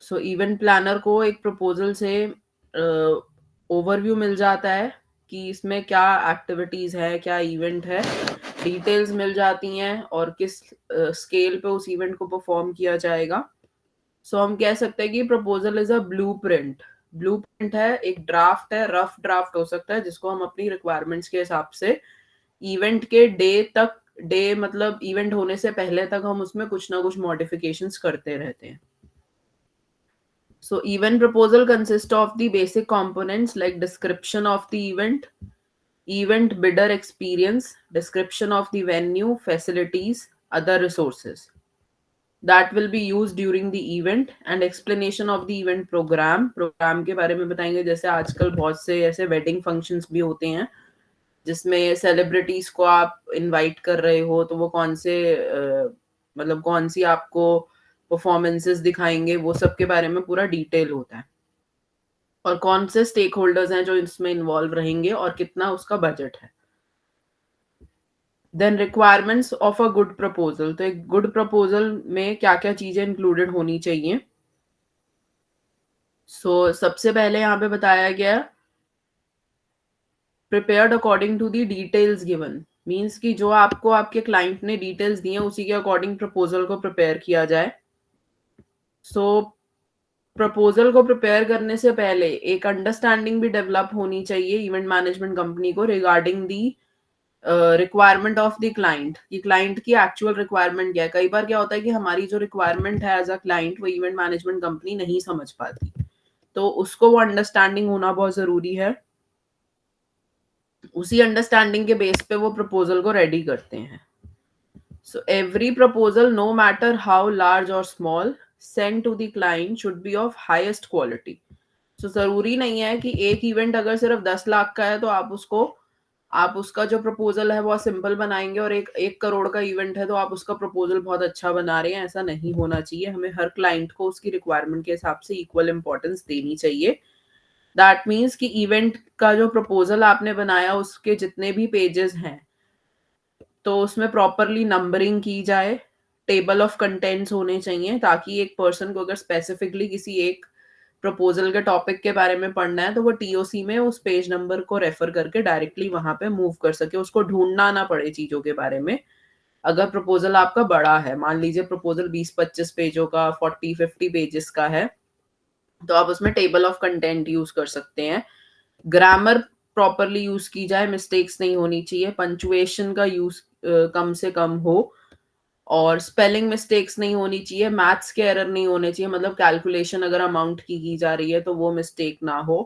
So event planner को एक proposal से ओवरव्यू मिल जाता है कि इसमें क्या एक्टिविटीज है, क्या इवेंट है, डिटेल्स मिल जाती हैं और किस स्केल पे उस इवेंट को परफॉर्म किया जाएगा. सो हम कह सकते हैं कि proposal is a blueprint. Blueprint है, एक ड्राफ्ट है, रफ ड्राफ्ट हो सकता है जिसको हम अपनी रिक्वायरमेंट्स के हिसाब से इवेंट के डे तक, डे मतलब इवेंट होने से पहले तक हम उसमें कुछ ना कुछ मॉडिफिकेशंस करते रहते हैं. So event proposal consists of the basic components like description of the event bidder experience, description of the venue, facilities, other resources that will be used during the event, and explanation of the event program. Programme के बारे में बताएंगे. जैसे आजकल बहुत से ऐसे wedding functions भी होते हैं जिसमें सेलिब्रिटीज को आप इनवाइट कर रहे हो, तो वो कौन से मतलब कौन सी आपको परफॉर्मेंसेस दिखाएंगे, वो सब के बारे में पूरा डिटेल होता है. और कौन से स्टेक होल्डर्स हैं जो इसमें इन्वॉल्व रहेंगे और कितना उसका बजट है. Then requirements of a good proposal. तो एक गुड प्रपोजल में क्या क्या चीजें इंक्लूडेड होनी चाहिए. सबसे पहले यहाँ पे बताया गया prepared according to the details given. Means कि जो आपको आपके क्लाइंट ने डिटेल्स दी हैं उसी के अकॉर्डिंग प्रपोजल को प्रिपेयर किया जाए. प्रपोजल को प्रिपेयर करने से पहले एक अंडरस्टैंडिंग भी डेवलप होनी चाहिए इवेंट मैनेजमेंट कंपनी को regarding the requirement of the client, कि क्लाइंट की एक्चुअल रिक्वायरमेंट क्या है. कई बार क्या होता है कि हमारी जो रिक्वायरमेंट है एज अ क्लाइंट वो इवेंट मैनेजमेंट कंपनी नहीं समझ पाती, तो उसको वो अंडरस्टैंडिंग होना बहुत जरूरी है. उसी अंडरस्टैंडिंग के बेस पे वो प्रपोजल को रेडी करते हैं. So every proposal, no matter how large or small, sent to the client should be of highest quality. So जरूरी नहीं है कि एक इवेंट अगर सिर्फ 10 लाख का है तो आप उसका जो प्रपोजल है बहुत सिंपल बनाएंगे, और एक 1 करोड़ का इवेंट है तो आप उसका प्रपोजल बहुत अच्छा बना रहे हैं. ऐसा नहीं होना चाहिए. हमें हर क्लाइंट को उसकी रिक्वायरमेंट के हिसाब से इक्वल इंपॉर्टेंस देनी चाहिए. दैट मीन्स कि इवेंट का जो प्रपोजल आपने बनाया उसके जितने भी पेजेस हैं तो उसमें प्रॉपरली नंबरिंग की जाए. टेबल ऑफ कंटेंट्स होने चाहिए ताकि एक पर्सन को अगर स्पेसिफिकली किसी एक प्रपोजल के टॉपिक के बारे में पढ़ना है तो वो टीओसी में उस पेज नंबर को रेफर करके डायरेक्टली वहां पे मूव कर सके, उसको ढूंढना ना पड़े चीजों के बारे में. अगर प्रपोजल आपका बड़ा है, मान लीजिए प्रपोजल 20-25 पेजों का, 40-50 पेजेस का है, तो आप उसमें टेबल ऑफ कंटेंट यूज कर सकते हैं. ग्रामर प्रॉपरली यूज की जाए, मिस्टेक्स नहीं होनी चाहिए. पंचुएशन का यूज कम से कम हो, और स्पेलिंग मिस्टेक्स नहीं होनी चाहिए. मैथ्स के एरर नहीं होने चाहिए, मतलब कैलकुलेशन अगर अमाउंट की जा रही है तो वो मिस्टेक ना हो.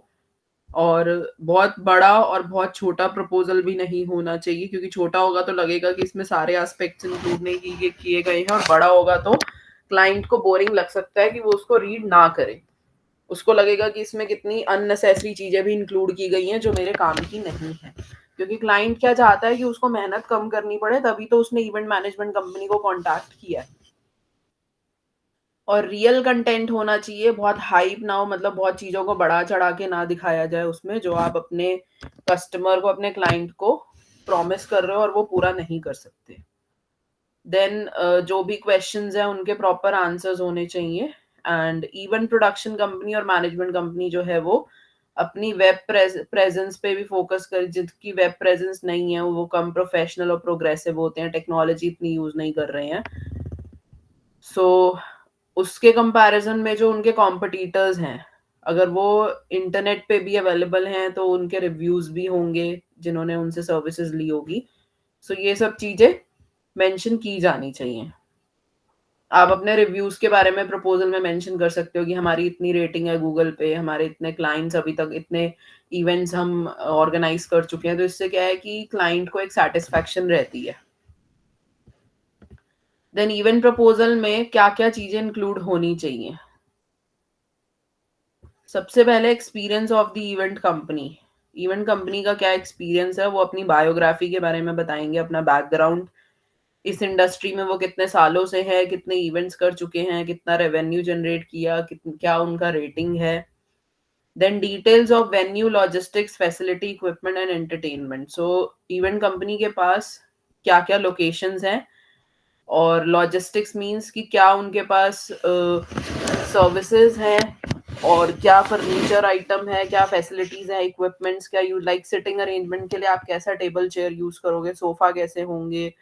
और बहुत बड़ा और बहुत छोटा प्रपोजल भी नहीं होना चाहिए, क्योंकि छोटा होगा तो लगेगा कि इसमें सारे एस्पेक्ट्स इंक्लूड नहीं किए गए हैं, और बड़ा होगा तो क्लाइंट को बोरिंग लग सकता है कि वो उसको रीड ना करे. उसको लगेगा कि इसमें कितनी अननेसेसरी चीजें भी इंक्लूड की गई हैं जो मेरे काम की नहीं है. क्योंकि क्लाइंट क्या चाहता है कि उसको मेहनत कम करनी पड़े, तभी तो उसने इवेंट मैनेजमेंट कंपनी को कांटेक्ट किया है. और रियल कंटेंट होना चाहिए, बहुत हाइप ना हो, मतलब बहुत चीजों को बढ़ा चढ़ा के ना दिखाया जाए उसमें, जो आप अपने कस्टमर को, अपने क्लाइंट को प्रॉमिस कर रहे हो और वो पूरा नहीं कर सकते. देन जो भी क्वेश्चंस हैं उनके प्रॉपर आंसर्स होने चाहिए. एंड इवेंट प्रोडक्शन कंपनी और मैनेजमेंट कंपनी जो है वो अपनी वेब प्रेजेंस पे भी फोकस कर. जिनकी वेब प्रेजेंस नहीं है वो कम प्रोफेशनल और प्रोग्रेसिव होते हैं, टेक्नोलॉजी इतनी यूज नहीं कर रहे हैं. उसके कंपैरिजन में जो उनके कॉम्पिटिटर्स हैं, अगर वो इंटरनेट पे भी अवेलेबल हैं तो उनके रिव्यूज भी होंगे जिन्होंने उनसे सर्विसेज ली होगी. ये सब चीजें मेंशन की जानी चाहिए. आप अपने रिव्यूज के बारे में प्रपोजल में मेंशन कर सकते हो कि हमारी इतनी रेटिंग है गूगल पे, हमारे इतने क्लाइंट्स अभी तक, इतने इवेंट्स हम ऑर्गेनाइज कर चुके हैं। तो इससे क्या है कि क्लाइंट को एक सेटिस्फैक्शन रहती है। देन इवेंट प्रपोजल में क्या क्या चीजें इंक्लूड होनी चाहिए? सबसे पहले experience of the event company. Event company का क्या एक्सपीरियंस है, वो अपनी बायोग्राफी के बारे में बताएंगे, अपना बैकग्राउंड, इस इंडस्ट्री में वो कितने सालों से है, कितने इवेंट्स कर चुके हैं, कितना रेवेन्यू जनरेट किया, क्या उनका रेटिंग है। Then details of venue, logistics, facility, equipment and entertainment. So event company के पास क्या क्या लोकेशंस हैं, और लॉजिस्टिक्स मींस कि क्या उनके पास सर्विसेज हैं, और क्या फर्नीचर आइटम है, क्या फैसिलिटीज है, इक्विपमेंट्स क्या यूज, लाइक सिटिंग अरेंजमेंट के लिए आप कैसा टेबल चेयर यूज करोगे, सोफा कैसे होंगे,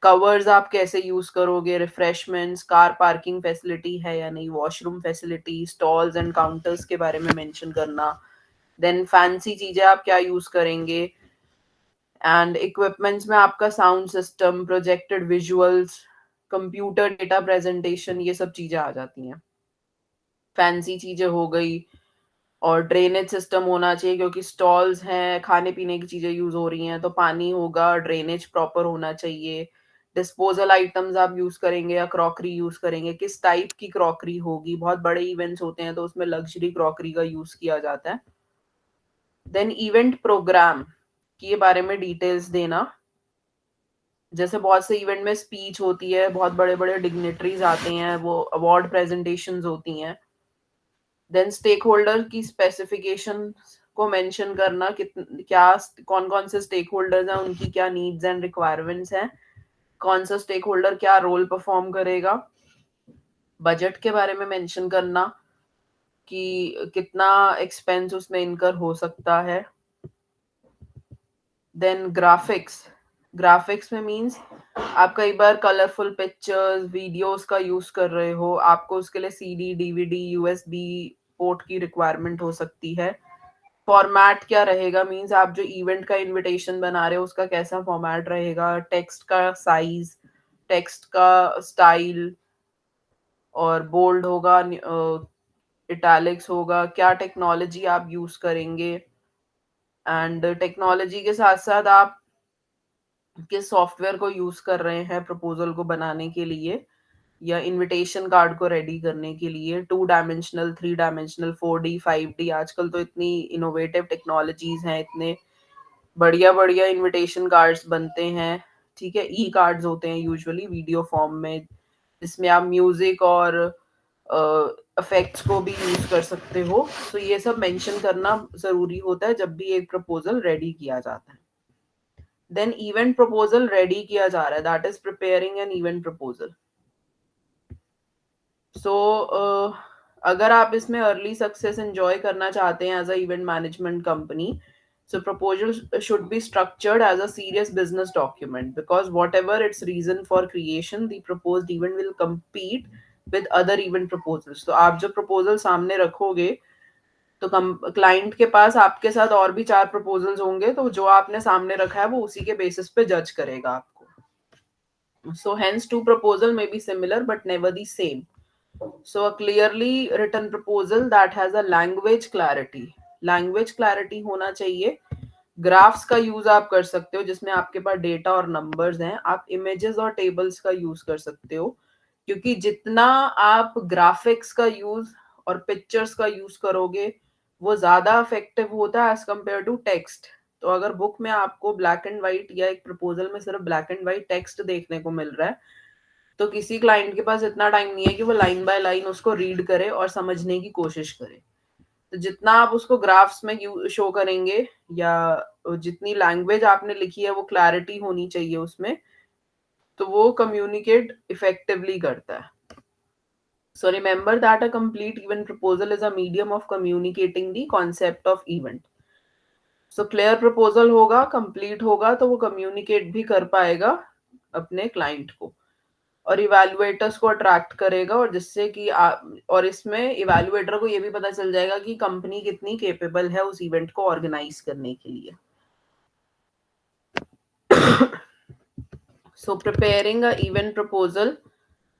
कवर्स आप कैसे यूज करोगे, रिफ्रेशमेंट्स, कार पार्किंग फैसिलिटी है या नहीं, washroom facility, stalls and counters के बारे में मेंशन करना। देन फैंसी चीजें आप क्या यूज करेंगे, एंड इक्विपमेंट्स में आपका sound system, projected visuals, computer data presentation, ये सब चीजें आ जाती हैं। फैंसी चीजें हो गई। और ड्रेनेज सिस्टम होना चाहिए, क्योंकि स्टॉल्स हैं, खाने पीने की चीजें यूज हो रही हैं, तो पानी होगा, ड्रेनेज प्रॉपर होना चाहिए। डिस्पोजल आइटम्स आप यूज करेंगे या क्रॉकरी यूज करेंगे, किस टाइप की क्रॉकरी होगी, बहुत बड़े इवेंट्स होते हैं तो उसमें लग्जरी क्रॉकरी का यूज किया जाता है। देन इवेंट प्रोग्राम के बारे में डिटेल्स देना। जैसे बहुत से इवेंट में स्पीच होती है, बहुत बड़े बड़े डिग्नेटरीज आते हैं, वो अवार्ड प्रेजेंटेशंस होती हैं। देन स्टेक होल्डर की स्पेसिफिकेशन को मेंशन करना, क्या कौन कौन से स्टेक होल्डर्स हैं, उनकी क्या नीड्स एंड रिक्वायरमेंट्स हैं, कौन सा स्टेक होल्डर क्या रोल परफॉर्म करेगा। बजट के बारे में मेंशन करना कि कितना एक्सपेंस उसमें इनकर हो सकता है। Then graphics. ग्राफिक्स में मींस आप कई बार कलरफुल पिक्चर्स, वीडियोस का यूज कर रहे हो, आपको उसके लिए सीडी, डीवीडी, यूएसबी पोर्ट की रिक्वायरमेंट हो सकती है। फॉर्मेट क्या रहेगा, मींस आप जो इवेंट का इनविटेशन बना रहे हो उसका कैसा फॉर्मेट रहेगा, टेक्स्ट का साइज, टेक्स्ट का स्टाइल, और बोल्ड होगा, इटैलिक्स होगा, क्या टेक्नोलॉजी आप यूज करेंगे, एंड टेक्नोलॉजी के साथ साथ आप किस सॉफ्टवेयर को यूज कर रहे हैं प्रपोजल को बनाने के लिए या इनविटेशन कार्ड को रेडी करने के लिए। 2 डायमेंशनल, 3 डायमेंशनल, 4D, 5D, आजकल तो इतनी इनोवेटिव टेक्नोलॉजीज हैं, इतने बढ़िया बढ़िया इनविटेशन कार्ड्स बनते हैं। ठीक है, ई कार्ड्स होते हैं यूजुअली वीडियो फॉर्म में, जिसमें आप म्यूजिक और इफेक्ट्स को भी यूज कर सकते हो। तो ये सब मेंशन करना जरूरी होता है जब भी एक प्रपोजल रेडी किया जाता है। देन इवेंट प्रपोजल रेडी किया जा रहा है, that is preparing an event proposal. So अगर आप इसमें अर्ली सक्सेस एंजॉय करना चाहते हैं as a event management company, so proposal should be structured as a serious business document, because whatever its reason for creation, the proposed event will compete with other event proposals. तो आप जो proposal सामने रखोगे तो client के पास आपके साथ और भी 4 प्रपोजल्स होंगे, तो जो आपने सामने रखा है वो उसी के बेसिस पे जज करेगा आपको। So hence two proposal may be similar but never the same. So a clearly written proposal that has a language clarity. Language clarity होना चाहिए। ग्राफ्स का यूज आप कर सकते हो जिसमें आपके पास डेटा और नंबर्स हैं, आप इमेजेस और टेबल्स का यूज कर सकते हो, क्योंकि जितना आप ग्राफिक्स का यूज और पिक्चर्स का यूज करोगे वो ज्यादा इफेक्टिव होता है एज कम्पेयर टू टेक्स्ट। तो अगर बुक में आपको ब्लैक एंड व्हाइट या एक प्रपोजल में सिर्फ ब्लैक एंड व्हाइट टेक्स्ट देखने को मिल रहा है, तो किसी क्लाइंट के पास इतना टाइम नहीं है कि वो लाइन बाय लाइन उसको रीड करे और समझने की कोशिश करे। तो जितना आप उसको ग्राफ्स में शो करेंगे या जितनी लैंग्वेज आपने लिखी है वो क्लैरिटी होनी चाहिए उसमें, तो वो कम्युनिकेट इफेक्टिवली करता है। So remember that a complete event proposal is a medium of communicating the concept of event. So clear proposal होगा, कंप्लीट होगा, तो वो कम्युनिकेट भी कर पाएगा अपने क्लाइंट को और इवैल्यूएटर्स को अट्रैक्ट करेगा, और जिससे कि और इसमें इवैल्यूएटर को ये भी पता चल जाएगा कि कंपनी कितनी केपेबल है उस इवेंट को ऑर्गेनाइज करने के लिए। So preparing a event proposal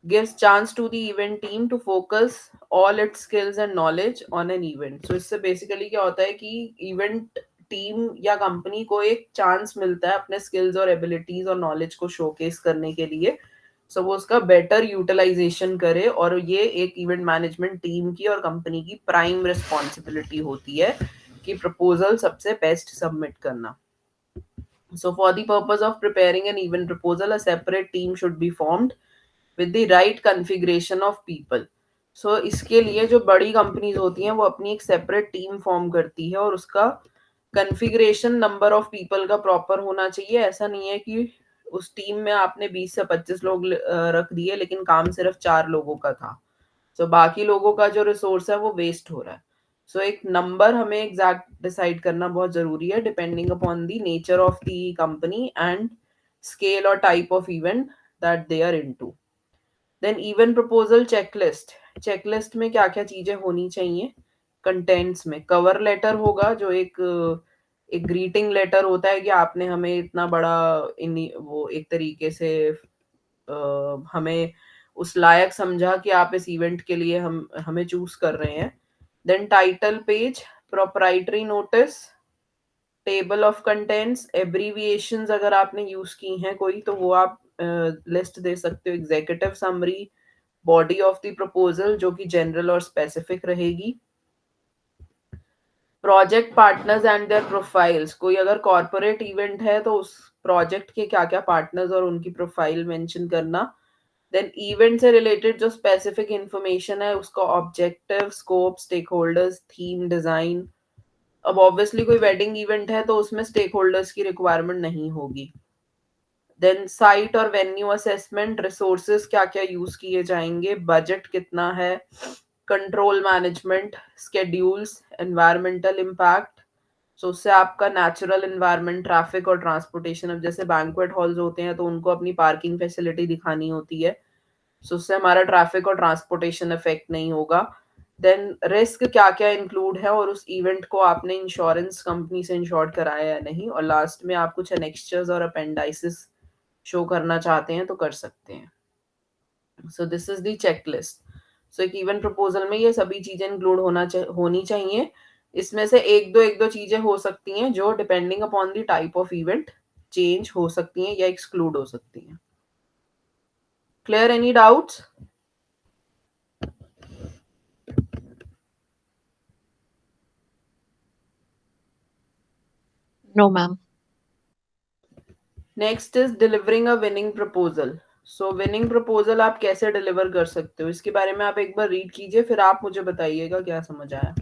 gives chance to the event team to focus all its skills and knowledge on an event. So इससे बेसिकली क्या होता है कि इवेंट टीम या कंपनी को एक चांस मिलता है अपने स्किल्स और एबिलिटीज और नॉलेज को शोकेस करने के लिए, सो वो उसका बेटर यूटिलाइजेशन करे, और ये एक इवेंट मैनेजमेंट टीम की और कंपनी की प्राइम रिस्पॉन्सिबिलिटी होती है कि प्रपोजल सबसे बेस्ट सबमिट करना. So for the purpose of preparing an event proposal, a separate team should be formed with the right configuration of people. So इसके लिए जो बड़ी कंपनीज होती हैं वो अपनी एक सेपरेट टीम फॉर्म करती है, और उसका कन्फिग्रेशन नंबर ऑफ पीपल का प्रॉपर होना चाहिए. ऐसा नहीं है कि उस टीम में आपने 20 से 25 लोग रख दिए लेकिन काम सिर्फ 4 लोगों का था, सो बाकी लोगों का जो रिसोर्स है वो वेस्ट हो रहा है. सो एक नंबर हमें एग्जैक्ट डिसाइड करना बहुत जरूरी है, depending upon the nature of the company and scale और type of event that they are into. Then event proposal checklist. Checklist में क्या क्या चीजें होनी चाहिए. कंटेंट्स में कवर लेटर होगा, जो एक ग्रीटिंग लेटर होता है कि आपने हमें इतना बड़ा इन वो एक तरीके से हमें उस लायक समझा कि आप इस इवेंट के लिए हम हमें चूज कर रहे हैं. Then title page, proprietary notice, table of contents, abbreviations अगर आपने यूज की हैं कोई तो वो आप लिस्ट दे सकते हो. Executive summary, body of the proposal जो कि जनरल और स्पेसिफिक रहेगी. Project partners and their profiles. कोई अगर कॉर्पोरेट इवेंट है तो उस प्रोजेक्ट के क्या क्या पार्टनर्स और उनकी प्रोफाइल मेंशन करना. देन इवेंट से रिलेटेड जो स्पेसिफिक इंफॉर्मेशन है उसका objective, scope, stakeholders, theme, design. अब ऑब्वियसली कोई वेडिंग इवेंट है तो उसमें स्टेक होल्डर्स की रिक्वायरमेंट नहीं होगी. देन साइट और वेन्यू असेसमेंट, रिसोर्सेज क्या क्या यूज किए जाएंगे, बजट कितना है, control management, schedules, environmental impact. So उससे आपका नेचुरल एनवायरनमेंट, ट्रैफिक और ट्रांसपोर्टेशन. अब जैसे बैंक्वेट हॉल्स होते हैं तो उनको अपनी पार्किंग फैसिलिटी दिखानी होती है, सो उससे हमारा ट्रैफिक और ट्रांसपोर्टेशन इफेक्ट नहीं होगा. देन रिस्क क्या क्या इंक्लूड है और उस इवेंट को आपने इंश्योरेंस कंपनी से इंश्योर्ड कराया या नहीं. और लास्ट में आप कुछ एनेक्स्चर्स और अपेंडाइसिस शो करना चाहते हैं तो कर सकते हैं. So this is the checklist. So एक इवेंट प्रपोजल में ये सभी चीजें इंक्लूड होनी चाहिए. इसमें से एक दो चीजें हो सकती हैं जो depending upon the type of event change हो सकती हैं या एक्सक्लूड हो सकती हैं. Clear? Any doubts? No, ma'am. Next is delivering a winning proposal. So winning proposal आप कैसे डिलीवर कर सकते हो इसके बारे में आप एक बार रीड कीजिए, फिर आप मुझे बताइएगा क्या समझ आया.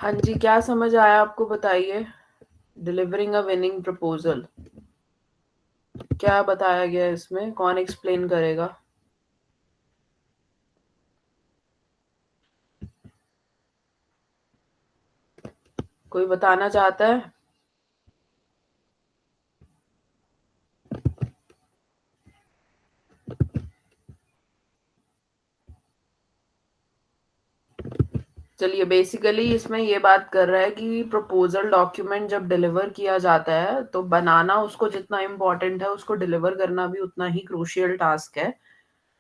हाँ जी, क्या समझ आया आपको बताइए? डिलीवरिंग अ विनिंग प्रपोजल क्या बताया गया है इसमें? कौन एक्सप्लेन करेगा? कोई बताना चाहता है? चलिए, बेसिकली इसमें ये बात कर रहा है कि प्रपोजल डॉक्यूमेंट जब डिलीवर किया जाता है तो बनाना उसको जितना इम्पोर्टेंट है, उसको डिलीवर करना भी उतना ही क्रूशियल टास्क है.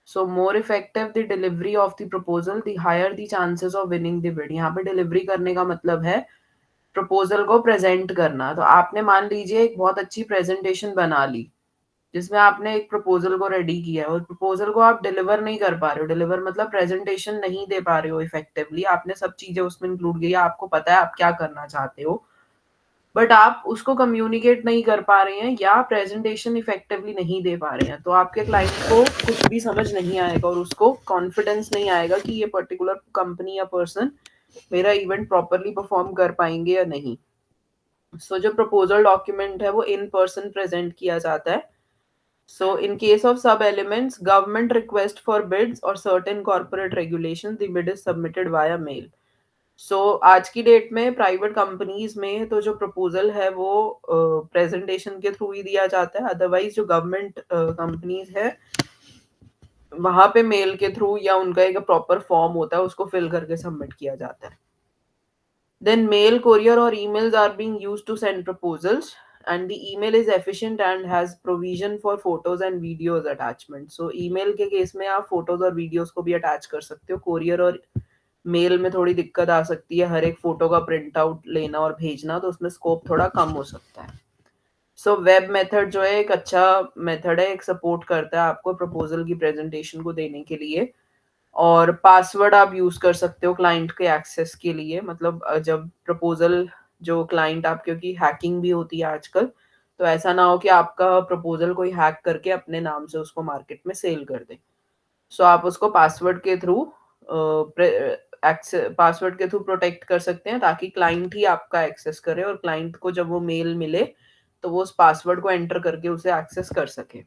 So more effective the delivery of the proposal, the higher the chances of winning the bid. यहाँ पे डिलीवरी करने का मतलब है प्रपोजल को प्रेजेंट करना. तो आपने मान लीजिए एक बहुत अच्छी प्रेजेंटेशन बना ली जिसमें आपने एक प्रपोजल को रेडी किया है और प्रपोजल को आप डिलीवर नहीं कर पा रहे हो. डिलीवर मतलब प्रेजेंटेशन नहीं दे पा रहे हो इफेक्टिवली. आपने सब चीजें उसमें इंक्लूड की, आपको पता है आप क्या करना चाहते हो, बट आप उसको कम्युनिकेट नहीं कर पा रहे हैं या प्रेजेंटेशन इफेक्टिवली नहीं दे पा रहे हैं, तो आपके क्लाइंट को कुछ भी समझ नहीं आएगा और उसको कॉन्फिडेंस नहीं आएगा कि ये पर्टिकुलर कंपनी या पर्सन मेरा इवेंट प्रॉपरली परफॉर्म कर पाएंगे या नहीं. सो जो प्रपोजल डॉक्यूमेंट है वो इन पर्सन प्रेजेंट किया जाता है. So, in case of sub-elements, government request for bids or certain corporate regulations, the bid is submitted via mail. So, आज की डेट में प्राइवेट कंपनीज में तो जो प्रपोजल है वो प्रेजेंटेशन के थ्रू ही दिया जाता है. अदरवाइज जो गवर्नमेंट कंपनीज है वहां पे मेल के थ्रू या उनका एक प्रॉपर फॉर्म होता है उसको फिल करके सबमिट किया जाता है. Then mail, courier or emails are being used to send proposals, and the email is efficient and has provision for photos and videos attachment. So email के केस में आप photos और videos को भी attach कर सकते हो. courier और मेल में थोड़ी दिक्कत आ सकती है, हर एक फोटो का प्रिंट आउट लेना और भेजना, तो उसमें स्कोप थोड़ा कम हो सकता है. सो वेब मेथड जो है एक अच्छा मेथड है, एक सपोर्ट करता है आपको प्रपोजल की प्रेजेंटेशन को देने के लिए. और पासवर्ड आप यूज कर सकते हो क्लाइंट के एक्सेस के लिए. मतलब जब प्रपोजल जो क्लाइंट आप, क्योंकि हैकिंग भी होती है आजकल, तो ऐसा ना हो कि आपका प्रपोजल कोई हैक करके अपने नाम से उसको मार्केट में सेल कर दे. सो आप उसको पासवर्ड के थ्रू प्रोटेक्ट कर सकते हैं ताकि क्लाइंट ही आपका एक्सेस करे और क्लाइंट को जब वो मेल मिले तो वो उस पासवर्ड को एंटर करके उसे एक्सेस कर सके.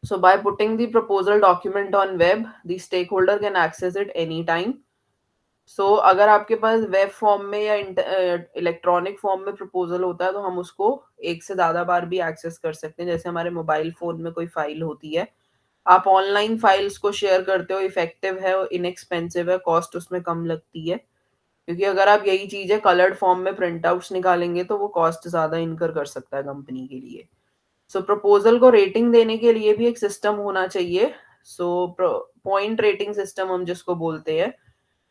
So by putting the proposal document on web, the stakeholder can access it anytime. So अगर आपके पास वेब फॉर्म में या इलेक्ट्रॉनिक फॉर्म में प्रपोजल होता है तो हम उसको एक से ज्यादा बार भी एक्सेस कर सकते हैं. जैसे हमारे मोबाइल फोन में कोई फाइल होती है, आप ऑनलाइन फाइल्स को शेयर करते हो, इफेक्टिव है, इनएक्सपेंसिव है, कॉस्ट उसमें कम लगती है. क्योंकि अगर आप यही चीजें कलर्ड फॉर्म में प्रिंट आउट्स निकालेंगे तो वो कॉस्ट ज्यादा इनकर कर सकता है कंपनी के लिए. सो प्रपोजल को रेटिंग देने के लिए भी एक सिस्टम होना चाहिए. सो पॉइंट रेटिंग सिस्टम हम जिसको बोलते हैं.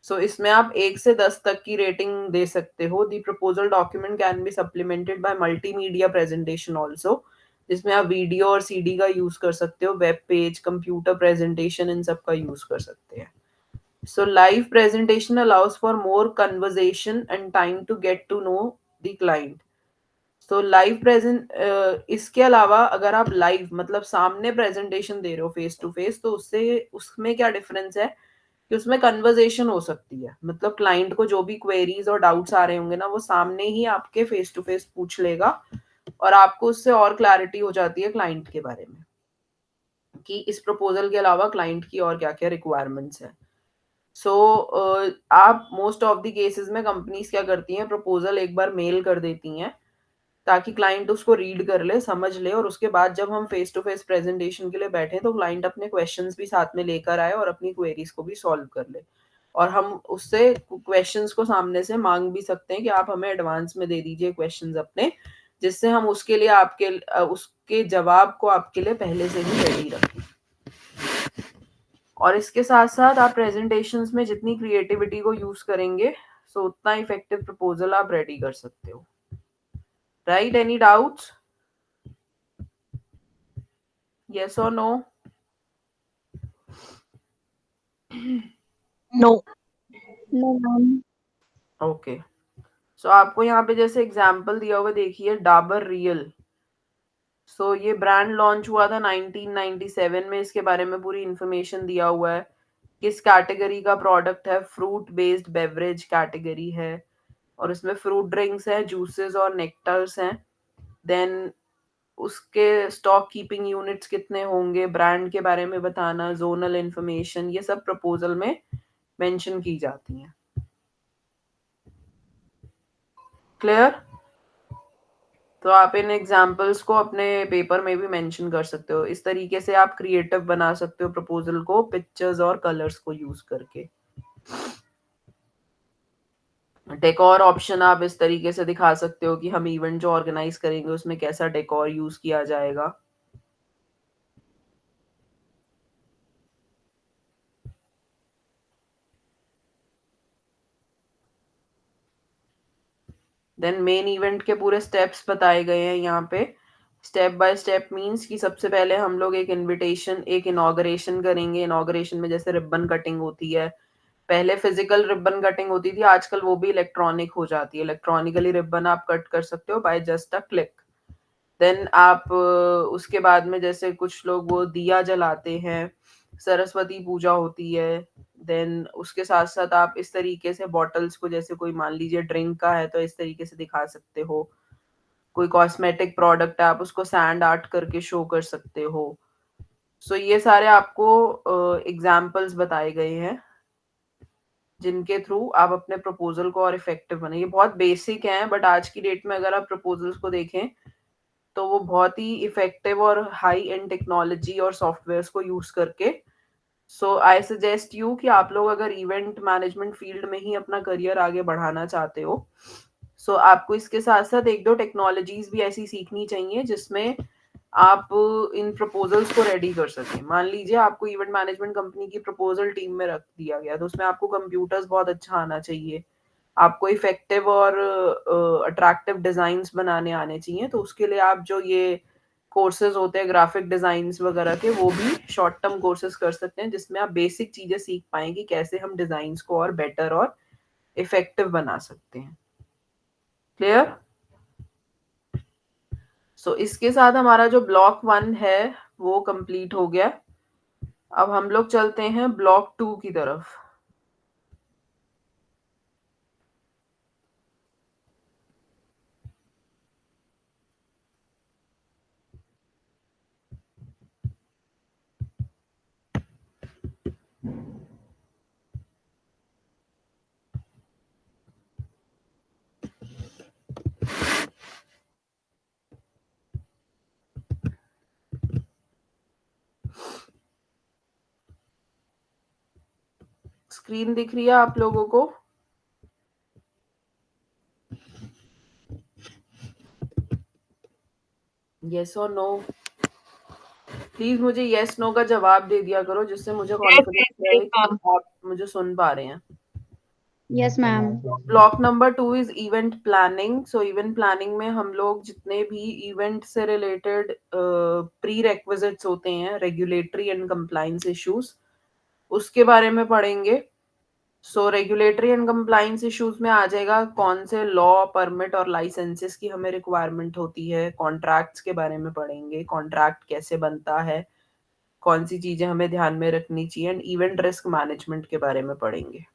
सो इसमें आप 1 से 10 तक की रेटिंग दे सकते हो. The proposal document can be supplemented by multimedia presentation also, जिसमें आप वीडियो और सीडी का यूज कर सकते हो, वेब पेज, कंप्यूटर प्रेजेंटेशन, इन सब का यूज कर सकते हैं. So live presentation allows for more conversation and time to get to know the client. तो लाइव प्रेजेंट, इसके अलावा अगर आप लाइव मतलब सामने प्रेजेंटेशन दे रहे हो फेस टू फेस, तो उससे उसमें क्या डिफरेंस है कि उसमें कन्वर्जेशन हो सकती है. मतलब क्लाइंट को जो भी क्वेरीज और डाउट्स आ रहे होंगे ना, वो सामने ही आपके फेस टू फेस पूछ लेगा और आपको उससे और क्लैरिटी हो जाती है क्लाइंट के बारे में कि इस प्रपोजल के अलावा क्लाइंट की और क्या क्या रिक्वायरमेंट्स है. सो आप मोस्ट ऑफ द केसेस में कंपनीज क्या करती हैं, प्रपोजल एक बार मेल कर देती हैं ताकि क्लाइंट उसको रीड कर ले, समझ ले, और उसके बाद जब हम फेस टू फेस प्रेजेंटेशन के लिए बैठे तो क्लाइंट अपने क्वेश्चंस भी साथ में लेकर आए और अपनी क्वेरीज को भी सॉल्व कर ले. और हम उससे क्वेश्चंस को सामने से मांग भी सकते हैं कि आप हमें एडवांस में दे दीजिए क्वेश्चंस अपने, जिससे हम उसके लिए उसके जवाब को आपके लिए पहले से ही रेडी रखें. और इसके साथ साथ आप प्रेजेंटेशंस में जितनी क्रिएटिविटी को यूज करेंगे, सो उतना इफेक्टिव प्रपोजल आप रेडी कर सकते हो. Right? Any doubts? Yes or no? No. No, ma'am. Okay. So आपको यहाँ पे जैसे एग्जाम्पल दिया हुआ देखिए, डाबर रियल. सो ये ब्रांड लॉन्च हुआ था 1997 में, इसके बारे में पूरी इंफॉर्मेशन दिया हुआ है. किस कैटेगरी का प्रोडक्ट है, फ्रूट बेस्ड बेवरेज कैटेगरी है और इसमें फ्रूट ड्रिंक्स है, जूसेस और नेक्टर्स हैं। देन उसके स्टॉक कीपिंग यूनिट्स कितने होंगे, ब्रांड के बारे में बताना, जोनल इंफॉर्मेशन, ये सब प्रपोजल में मेंशन की जाती हैं। क्लियर? तो आप इन एग्जाम्पल्स को अपने पेपर में भी मेंशन कर सकते हो। इस तरीके से आप क्रिएटिव बना सकते हो प्रपोजल को पिक्चर्स और कलर्स को यूज करके। डेकोर ऑप्शन आप इस तरीके से दिखा सकते हो कि हम इवेंट जो ऑर्गेनाइज करेंगे उसमें कैसा डेकोर यूज किया जाएगा। देन मेन इवेंट के पूरे स्टेप्स बताए गए हैं यहाँ पे। स्टेप बाय स्टेप मींस कि सबसे पहले हम लोग एक इनॉग्रेशन करेंगे। इनॉग्रेशन में जैसे रिबन कटिंग होती है, पहले फिजिकल रिबन कटिंग होती थी, आजकल वो भी इलेक्ट्रॉनिक हो जाती है। इलेक्ट्रॉनिकली रिबन आप कट कर सकते हो by just a click. Then आप उसके बाद में जैसे कुछ लोग वो दिया जलाते हैं, सरस्वती पूजा होती है। देन उसके साथ साथ आप इस तरीके से बॉटल्स को, जैसे कोई मान लीजिए ड्रिंक का है तो इस तरीके से दिखा सकते हो। कोई कॉस्मेटिक प्रोडक्ट है आप उसको सैंड आर्ट करके शो कर सकते हो। सो ये सारे आपको एग्जाम्पल्स बताए गए हैं जिनके थ्रू आप अपने प्रपोजल को और इफेक्टिव बने। ये बहुत बेसिक हैं बट आज की डेट में अगर आप प्रपोजल्स को देखें तो वो बहुत ही इफेक्टिव और हाई एंड टेक्नोलॉजी और सॉफ्टवेयर्स को यूज करके। सो आई सजेस्ट यू कि आप लोग अगर इवेंट मैनेजमेंट फील्ड में ही अपना करियर आगे बढ़ाना चाहते हो, सो आपको इसके साथ साथ एक दो टेक्नोलॉजीज भी ऐसी सीखनी चाहिए जिसमें आप इन प्रपोजल्स को रेडी कर सकें। मान लीजिए आपको इवेंट मैनेजमेंट कंपनी की प्रपोजल टीम में रख दिया गया, तो उसमें आपको कंप्यूटर्स बहुत अच्छा आना चाहिए, आपको इफेक्टिव और अट्रैक्टिव डिजाइन्स बनाने आने चाहिए। तो उसके लिए आप जो ये कोर्सेज होते हैं ग्राफिक डिजाइन्स वगैरह के, वो भी शॉर्ट टर्म कोर्सेज कर सकते हैं जिसमें आप बेसिक चीजें सीख पाएंगे कैसे हम डिजाइन्स को और बेटर और इफेक्टिव बना सकते हैं। क्लियर? सो इसके साथ हमारा जो ब्लॉक 1 है वो कंप्लीट हो गया। अब हम लोग चलते हैं ब्लॉक 2 की तरफ। स्क्रीन दिख रही है आप लोगों को? यस और नो? प्लीज मुझे यस नो का जवाब दे दिया करो जिससे मुझे कॉन्फिडेंस रहे कि आप मुझे सुन पा रहे हैं। Yes ma'am. Block number 2 is event planning. So event planning में हम लोग जितने भी इवेंट से रिलेटेड प्री रेक्विजिट्स होते हैं, रेगुलेटरी एंड कंप्लायंस इश्यूज, उसके बारे में पढ़ेंगे। सो रेगुलेटरी एंड कंप्लायंस इश्यूज में आ जाएगा कौन से लॉ, परमिट और लाइसेंसेस की हमें रिक्वायरमेंट होती है। कॉन्ट्रैक्ट्स के बारे में पढ़ेंगे, कॉन्ट्रैक्ट कैसे बनता है, कौन सी चीजें हमें ध्यान में रखनी चाहिए, एंड इवेंट रिस्क मैनेजमेंट के बारे में पढ़ेंगे।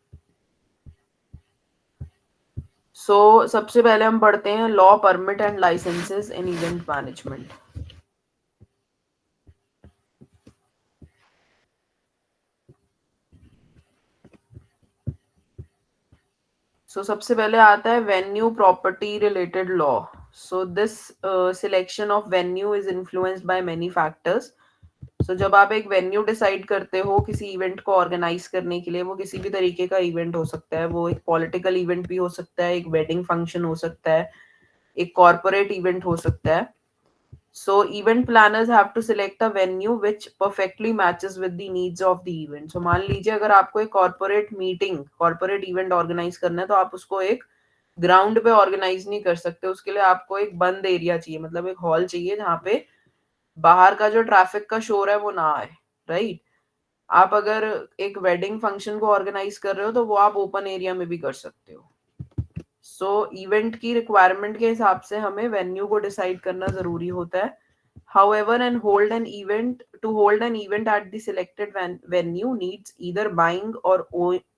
सबसे पहले हम पढ़ते हैं law, permit and licences in event management. सबसे पहले आता है venue property related law. This selection of venue is influenced by many factors. जब आप एक वेन्यू डिसाइड करते हो किसी इवेंट को ऑर्गेनाइज करने के लिए, वो किसी भी तरीके का इवेंट हो सकता है, वो एक पॉलिटिकल इवेंट भी हो सकता है, एक वेडिंग फंक्शन हो सकता है, एक कॉर्पोरेट इवेंट हो सकता है। Event planners have to select a venue which perfectly matches with the needs of the event. मान लीजिए अगर आपको एक कॉर्पोरेट इवेंट ऑर्गेनाइज करना है तो आप उसको एक ग्राउंड पे ऑर्गेनाइज नहीं कर सकते। उसके लिए आपको एक बंद एरिया चाहिए, मतलब एक हॉल चाहिए जहाँ पे बाहर का जो ट्रैफिक का शोर है वो ना आए, राइट? आप अगर एक वेडिंग फंक्शन को ऑर्गेनाइज कर रहे हो तो वो आप ओपन एरिया में भी कर सकते हो। इवेंट की रिक्वायरमेंट के हिसाब से हमें वेन्यू को डिसाइड करना जरूरी होता है। However, to hold an event at the selected venue needs either buying or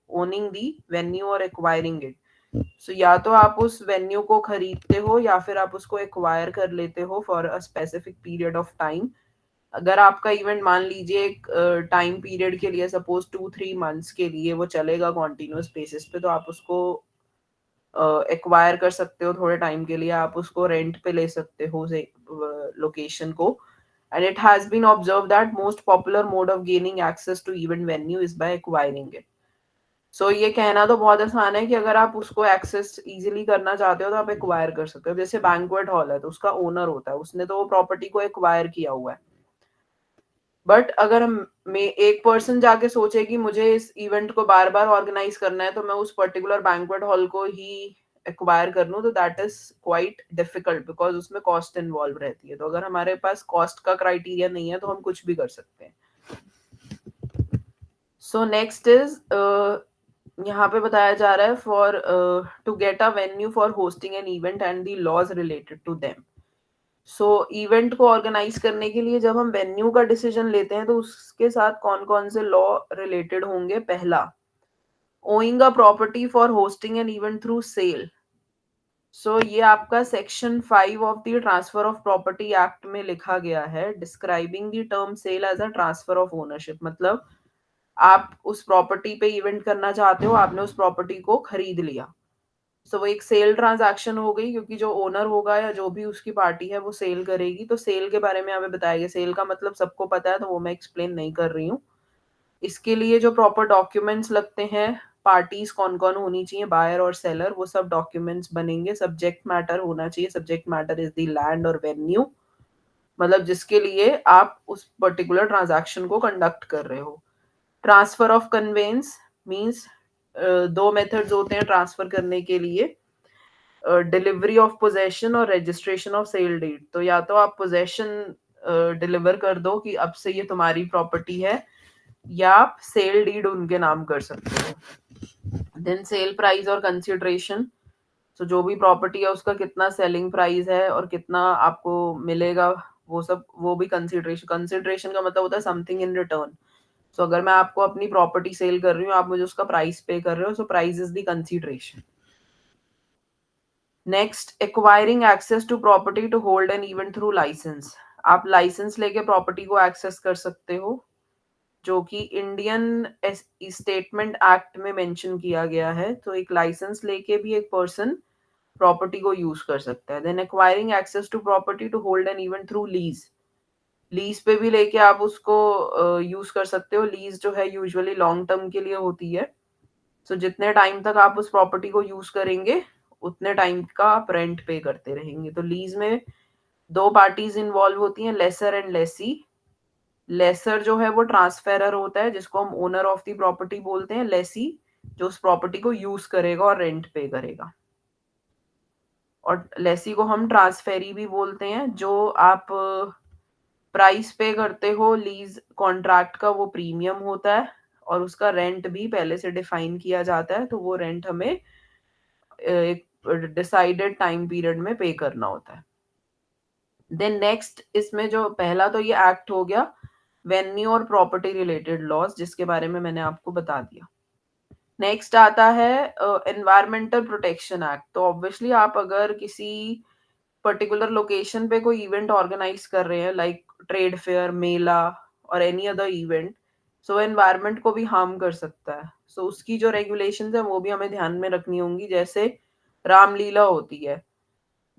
owning the venue or acquiring it. So या तो आप उस वेन्यू को खरीदते हो या फिर आप उसको एक्वायर कर लेते हो for a specific period of time. अगर आपका इवेंट मान लीजिए एक टाइम पीरियड के लिए, सपोज 2-3 मंथ्स के लिए वो चलेगा कॉन्टिन्यूस बेसिस पे, तो आप उसको एक्वायर कर सकते हो थोड़े टाइम के लिए. आप उसको रेंट पे ले सकते हो उस लोकेशन को. And it has been observe that most popular mode of gaining access to event venue is by acquiring it. So ये कहना तो बहुत आसान है कि अगर आप उसको एक्सेस इजीली करना चाहते हो तो आप एक्वायर कर सकते हो. जैसे बैंक्वेट हॉल है तो उसका ओनर होता है, उसने तो वो प्रॉपर्टी को एक्वायर किया हुआ है. बट अगर एक पर्सन जाके सोचे कि मुझे इस इवेंट को बार बार ऑर्गेनाइज करना है तो मैं उस पर्टिकुलर बैंक्वेट हॉल को ही एक्वायर कर लूं, तो that is quite difficult because उसमें कॉस्ट इन्वॉल्व रहती है. तो अगर हमारे पास कॉस्ट का क्राइटेरिया नहीं है तो हम कुछ भी कर सकते हैं. सो नेक्स्ट इज, यहाँ पे बताया जा रहा है for to get a venue for hosting an event and the laws related to them. So event को ऑर्गेनाइज करने के लिए जब हम वेन्यू का डिसीजन लेते हैं तो उसके साथ कौन कौन से लॉ रिलेटेड होंगे. पहला, owing a property for hosting an event through sale. So ये आपका section 5 of the transfer of property act में लिखा गया है, describing the term sale as a transfer of ownership. मतलब आप उस प्रॉपर्टी पे इवेंट करना चाहते हो, आपने उस प्रॉपर्टी को खरीद लिया. सो वो एक सेल ट्रांजैक्शन हो गई, क्योंकि जो ओनर होगा या जो भी उसकी पार्टी है वो सेल करेगी. तो सेल के बारे में हमें बताया गया. सेल का मतलब सबको पता है तो वो मैं एक्सप्लेन नहीं कर रही हूँ. इसके लिए जो प्रॉपर डॉक्यूमेंट्स लगते हैं, पार्टीज कौन कौन होनी चाहिए, बायर और सेलर, वो सब डॉक्यूमेंट्स बनेंगे. सब्जेक्ट मैटर होना चाहिए. Subject matter is the land और वेन्यू, मतलब जिसके लिए आप उस पर्टिकुलर ट्रांजैक्शन को कंडक्ट कर रहे हो. ट्रांसफर ऑफ कन्वेंस मींस दो मेथड्स होते हैं ट्रांसफर करने के लिए, डिलीवरी ऑफ पोजेशन और रजिस्ट्रेशन ऑफ सेल डीड. तो या तो आप पोजेशन डिलीवर कर दो कि अब से ये तुम्हारी प्रॉपर्टी है, या आप सेल डीड उनके नाम कर सकते हो. देन सेल प्राइस और कंसिडरेशन. तो जो भी प्रॉपर्टी है उसका कितना सेलिंग प्राइस है और कितना आपको मिलेगा, वो सब, वो भी कंसिडरेशन. कंसिडरेशन का मतलब होता है समथिंग इन रिटर्न. सो अगर मैं आपको अपनी प्रॉपर्टी सेल कर रही हूँ, आप मुझे उसका प्राइस पे कर रहे हो, so price is the consideration. Next, acquiring access to property to hold an event through licence. आप लाइसेंस लेके प्रॉपर्टी को एक्सेस कर सकते हो, जो कि इंडियन स्टेटमेंट एक्ट में मेंशन किया गया है. तो एक लाइसेंस लेके भी एक पर्सन प्रॉपर्टी को यूज कर सकता है. Then acquiring access to property to hold an event through lease. Lease पे भी लेके आप उसको यूज कर सकते हो. लीज जो है यूजुअली लॉन्ग टर्म के लिए होती है. सो जितने टाइम तक आप उस प्रॉपर्टी को यूज करेंगे उतने टाइम का आप रेंट पे करते रहेंगे. तो लीज में दो पार्टीज इन्वॉल्व होती हैं, लेसर एंड लेसी. लेसर जो है वो ट्रांसफेरर होता है, जिसको हम ओनर ऑफ द प्रॉपर्टी बोलते हैं. लेसी जो उस प्रॉपर्टी को यूज करेगा और रेंट पे करेगा. और लेसी को हम ट्रांसफेरी भी बोलते हैं. जो आप प्राइस पे करते हो लीज कॉन्ट्रैक्ट का, वो प्रीमियम होता है और उसका रेंट भी पहले से डिफाइन किया जाता है. तो वो रेंट हमें एक डिसाइडेड टाइम पीरियड में पे करना होता है. देन नेक्स्ट, इसमें जो पहला तो ये एक्ट हो गया वेन्यू और प्रॉपर्टी रिलेटेड लॉज, जिसके बारे में मैंने आपको बता दिया. नेक्स्ट आता है एनवायरमेंटल प्रोटेक्शन एक्ट. तो ऑब्वियसली आप अगर किसी पर्टिकुलर लोकेशन पे कोई इवेंट ऑर्गेनाइज कर रहे हैं, लाइक ट्रेड फेयर, मेला और एनी अदर इवेंट, सो एनवायरमेंट को भी हार्म कर सकता है. सो उसकी जो रेगुलेशंस है वो भी हमें ध्यान में रखनी होंगी. जैसे रामलीला होती है,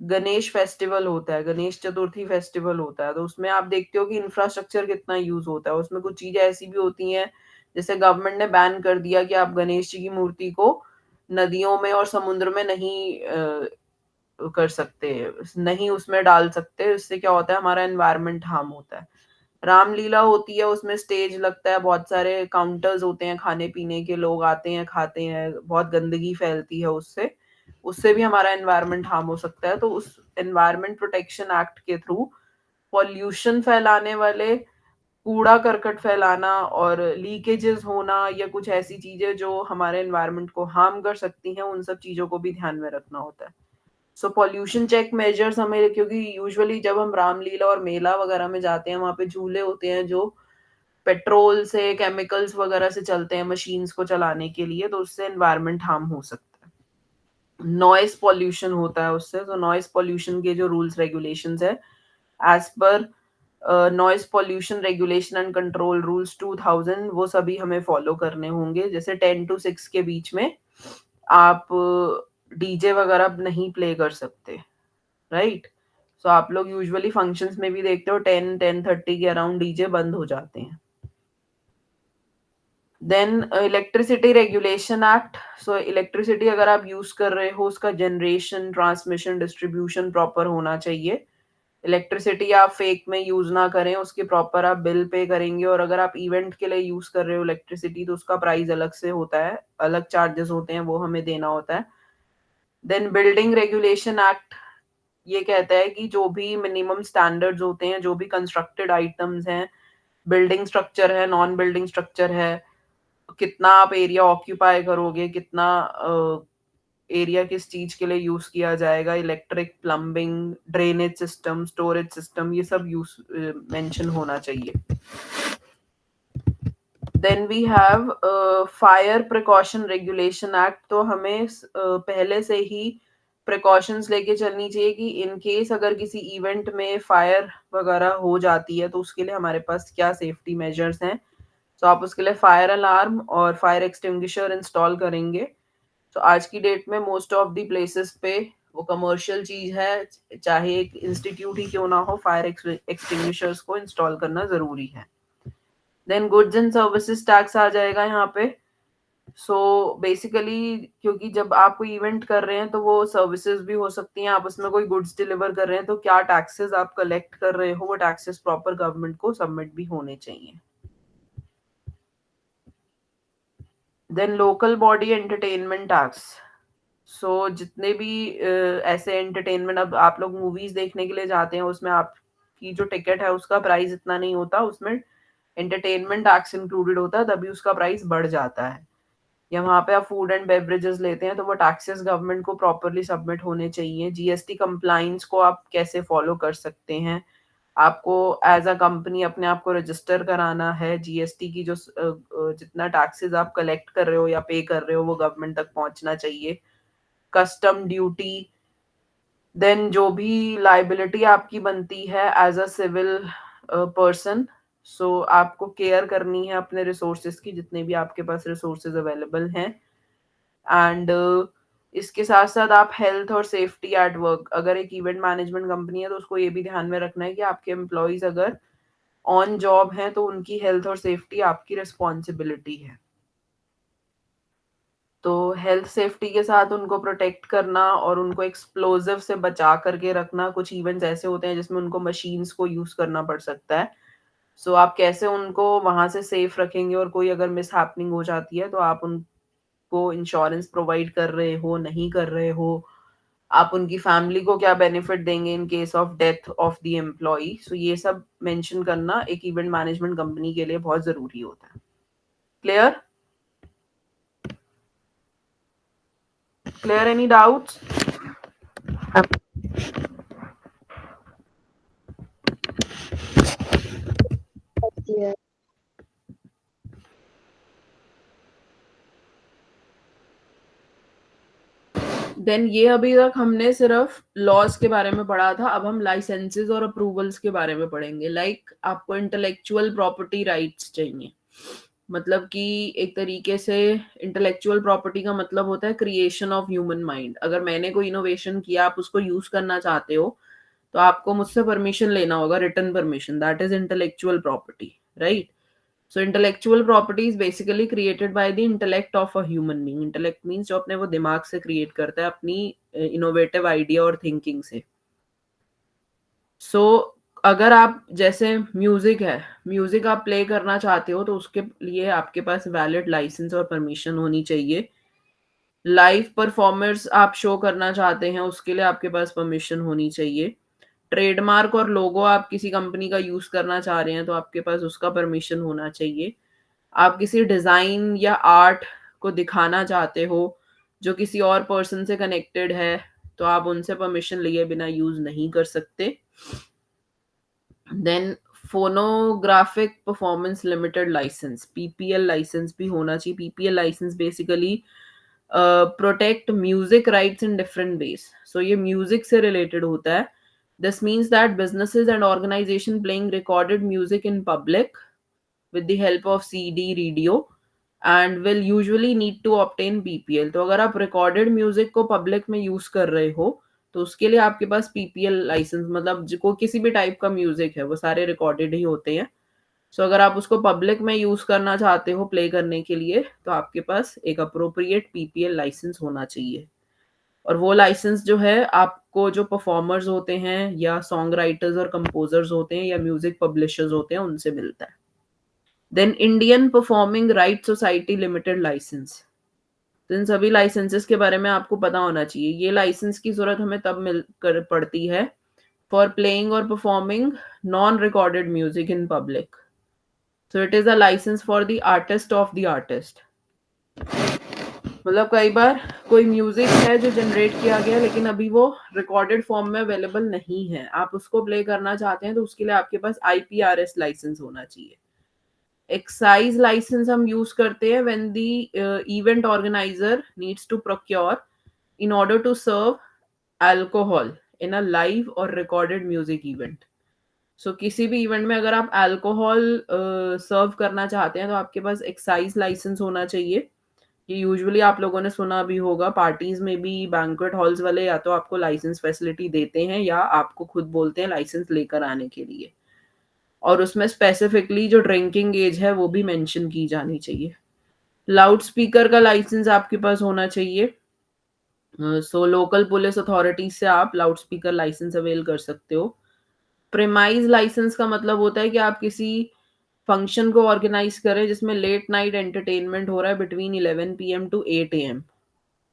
गणेश फेस्टिवल होता है, गणेश चतुर्थी फेस्टिवल होता है, तो उसमें आप देखते हो कि इंफ्रास्ट्रक्चर कितना यूज होता है. उसमें कुछ चीजें ऐसी भी होती हैं, जैसे गवर्नमेंट ने बैन कर दिया कि आप गणेश जी की मूर्ति को नदियों में और समुद्र में नहीं कर सकते, नहीं उसमें डाल सकते. इससे क्या होता है, हमारा एनवायरनमेंट हार्म होता है. रामलीला होती है, उसमें स्टेज लगता है, बहुत सारे काउंटर्स होते हैं, खाने पीने के, लोग आते हैं, खाते हैं, बहुत गंदगी फैलती है. उससे उससे भी हमारा एनवायरनमेंट हार्म हो सकता है. तो उस एनवायरनमेंट प्रोटेक्शन एक्ट के थ्रू पॉल्यूशन फैलाने वाले, कूड़ा करकट फैलाना और लीकेजेस होना या कुछ ऐसी चीजें जो हमारे एनवायरनमेंट को हार्म कर सकती हैं, उन सब चीजों को भी ध्यान में रखना होता है. सो पॉल्यूशन चेक मेजर्स हमें, क्योंकि यूजुअली जब हम रामलीला और मेला वगैरह में जाते हैं, वहाँ पे झूले होते हैं जो पेट्रोल से, केमिकल्स वगैरह से चलते हैं मशीन्स को चलाने के लिए, तो उससे एनवायरनमेंट हार्म हो सकता है। नॉइस पॉल्यूशन होता है उससे, तो नॉइस पॉल्यूशन के जो रूल्स रेगुलेशंस है, as per noise pollution regulation and control rules 2000, वो सभी हमें फॉलो करने होंगे। जैसे 10 to 6 के बीच में आप डीजे वगैरह नहीं प्ले कर सकते, राइट? सो आप लोग यूजुअली फंक्शंस में भी देखते हो 10-10:30 के अराउंड डीजे बंद हो जाते हैं। Then electricity regulation act. So electricity अगर आप यूज कर रहे हो, उसका जनरेशन, ट्रांसमिशन, डिस्ट्रीब्यूशन प्रॉपर होना चाहिए। इलेक्ट्रिसिटी आप फेक में यूज ना करें, उसके प्रॉपर आप बिल पे करेंगे। और अगर आप इवेंट के लिए यूज कर रहे हो इलेक्ट्रिसिटी, तो उसका प्राइस अलग से होता है, अलग चार्जेस होते हैं, वो हमें देना होता है। देन बिल्डिंग रेगुलेशन एक्ट ये कहता है कि जो भी मिनिमम स्टैंडर्ड्स होते हैं, जो भी कंस्ट्रक्टेड आइटम्स हैं, बिल्डिंग स्ट्रक्चर है, नॉन बिल्डिंग स्ट्रक्चर है, कितना आप एरिया ऑक्यूपाई करोगे, कितना एरिया किस चीज के लिए यूज किया जाएगा, electric, plumbing, drainage system, storage system, ये सब यूज मेंशन होना चाहिए। Then we have fire precaution regulation act. तो हमें पहले से ही प्रिकॉशंस लेके चलनी चाहिए कि इन केस अगर किसी इवेंट में फायर वगैरह हो जाती है, तो उसके लिए हमारे पास क्या सेफ्टी मेजर्स हैं। तो आप उसके लिए फायर अलार्म और फायर एक्सटिंग्विशर इंस्टॉल करेंगे। तो आज की डेट में मोस्ट ऑफ द प्लेसेस पे वो कमर्शियल चीज है, चाहे एक इंस्टीट्यूट ही क्यों ना हो, फायर एक्सटिंग्विशर्स को इंस्टॉल करना जरूरी है। Then goods and services tax आ जाएगा यहाँ पे। सो बेसिकली क्योंकि जब आप कोई इवेंट कर रहे हैं, तो वो सर्विसेज भी हो सकती हैं, आप उसमें कोई गुड्स डिलीवर कर रहे हैं, तो क्या टैक्सेस आप कलेक्ट कर रहे हो, वो टैक्सेस प्रॉपर गवर्नमेंट को सबमिट भी होने चाहिए। Then local body entertainment tax. So जितने भी ऐसे एंटरटेनमेंट, अब आप लोग मूवीज देखने के लिए जाते हैं, उसमें आपकी जो टिकट है उसका प्राइस इतना नहीं होता, उसमें एंटरटेनमेंट टैक्स इंक्लूडेड होता है, तभी उसका प्राइस बढ़ जाता है। या वहाँ पे आप फूड एंड बेवरेजेस लेते हैं, तो वो टैक्सेस गवर्नमेंट को प्रॉपरली सबमिट होने चाहिए। जीएसटी कंप्लाइंस को आप कैसे फॉलो कर सकते हैं, आपको एज अ कंपनी अपने आप को रजिस्टर कराना है। जीएसटी की जो जितना टैक्सेस आप कलेक्ट कर रहे हो या पे कर रहे हो, वो गवर्नमेंट तक पहुंचना चाहिए। Custom duty. देन जो भी लाइबिलिटी आपकी बनती है एज अ सिविल पर्सन, सो आपको केयर करनी है अपने रिसोर्सेज की, जितने भी आपके पास रिसोर्सेज अवेलेबल हैं। एंड इसके साथ साथ आप हेल्थ और सेफ्टी एट वर्क, अगर एक इवेंट मैनेजमेंट कंपनी है, तो उसको ये भी ध्यान में रखना है कि आपके एम्प्लॉयज अगर ऑन जॉब हैं, तो उनकी हेल्थ और सेफ्टी आपकी रिस्पॉन्सिबिलिटी है। तो हेल्थ सेफ्टी के साथ उनको प्रोटेक्ट करना और उनको एक्सप्लोजिव से बचा करके रखना। कुछ इवेंट्स ऐसे होते हैं जिसमें उनको मशीन्स को यूज करना पड़ सकता है। सो आप कैसे उनको वहां से सेफ रखेंगे, और कोई अगर मिस हैपनिंग हो जाती है, तो आप उनको इंश्योरेंस प्रोवाइड कर रहे हो, नहीं कर रहे हो, आप उनकी फैमिली को क्या बेनिफिट देंगे in case of death of the employ. So ये सब मेंशन करना एक इवेंट मैनेजमेंट कंपनी के लिए बहुत जरूरी होता है। Clear? Clear? Any doubts? Clear. Then ये अभी तक हमने सिर्फ लॉज के बारे में पढ़ा था, अब हम लाइसेंसेस और अप्रूवल्स के बारे में पढ़ेंगे। लाइक आपको इंटेलेक्चुअल प्रॉपर्टी राइट्स चाहिए, मतलब कि एक तरीके से इंटेलेक्चुअल प्रॉपर्टी का मतलब होता है क्रिएशन ऑफ ह्यूमन माइंड। अगर मैंने कोई इनोवेशन किया, आप उसको यूज करना चाहते हो, तो आपको मुझसे परमिशन लेना होगा, written permission, that is intellectual property, right? So intellectual property is basically created by the intellect of a human being. Intellect means जो अपने वो दिमाग से create करता है, अपनी innovative idea और thinking से। So अगर आप, जैसे म्यूजिक है, म्यूजिक आप प्ले करना चाहते हो, तो उसके लिए आपके पास वैलिड लाइसेंस और परमिशन होनी चाहिए। लाइव परफॉर्मर्स आप शो करना चाहते हैं, उसके लिए आपके पास परमिशन होनी चाहिए। ट्रेडमार्क और लोगो आप किसी कंपनी का यूज करना चाह रहे हैं, तो आपके पास उसका परमिशन होना चाहिए। आप किसी डिजाइन या आर्ट को दिखाना चाहते हो जो किसी और पर्सन से कनेक्टेड है, तो आप उनसे परमिशन लिए बिना यूज नहीं कर सकते। Then phonographic performance limited licence, PPL licence भी होना चाहिए। PPL licence basically protect music rights in different ways. So ये म्यूजिक से रिलेटेड होता है। This means that businesses and organisation playing recorded music in public with the help of CD radio and will usually need to obtain PPL। तो अगर आप recorded music को public में use कर रहे हो तो उसके लिए आपके पास पीपीएल लाइसेंस, मतलब जो किसी भी टाइप का म्यूजिक है वो सारे रिकॉर्डेड ही होते हैं। सो अगर आप उसको पब्लिक में यूज करना चाहते हो प्ले करने के लिए तो आपके पास एक अप्रोप्रिएट पीपीएल लाइसेंस होना चाहिए। और वो लाइसेंस जो है आपको जो परफॉर्मर्स होते हैं या सॉन्ग राइटर्स और कंपोजर्स होते हैं या म्यूजिक पब्लिशर्स होते हैं उनसे मिलता है। Then Indian performing right society limited licence. तो इन सभी लाइसेंसेस के बारे में आपको पता होना चाहिए। ये लाइसेंस की जरूरत हमें तब मिल कर पड़ती है फॉर प्लेइंग और performing non recorded music in public. So it is a licence for the artist of the artist. मतलब कई बार कोई म्यूजिक है जो जनरेट किया गया लेकिन अभी वो रिकॉर्डेड फॉर्म में अवेलेबल नहीं है, आप उसको प्ले करना चाहते हैं तो उसके लिए आपके पास आईपीआरएस लाइसेंस होना चाहिए। एक्साइज लाइसेंस हम यूज करते हैं when the event organiser needs to procure in order to serve alcohol in a live और रिकॉर्डेड म्यूजिक इवेंट। सो किसी भी इवेंट में अगर आप अल्कोहल सर्व करना चाहते हैं तो आपके पास एक्साइज लाइसेंस होना चाहिए। ये यूजुअली आप लोगों ने सुना भी होगा, पार्टीज में भी बैंक्वेट हॉल्स वाले या तो आपको लाइसेंस फैसिलिटी देते हैं या आपको खुद बोलते हैं लाइसेंस लेकर आने के लिए। और उसमें स्पेसिफिकली जो ड्रिंकिंग एज है वो भी मेंशन की जानी चाहिए। लाउड स्पीकर का लाइसेंस आपके पास होना चाहिए। सो लोकल पुलिस अथॉरिटीज से आप लाउड स्पीकर लाइसेंस अवेल कर सकते हो। प्रेमाइज लाइसेंस का मतलब होता है कि आप किसी फंक्शन को ऑर्गेनाइज करें जिसमें लेट नाइट एंटरटेनमेंट हो रहा है between 11 PM to 8 AM।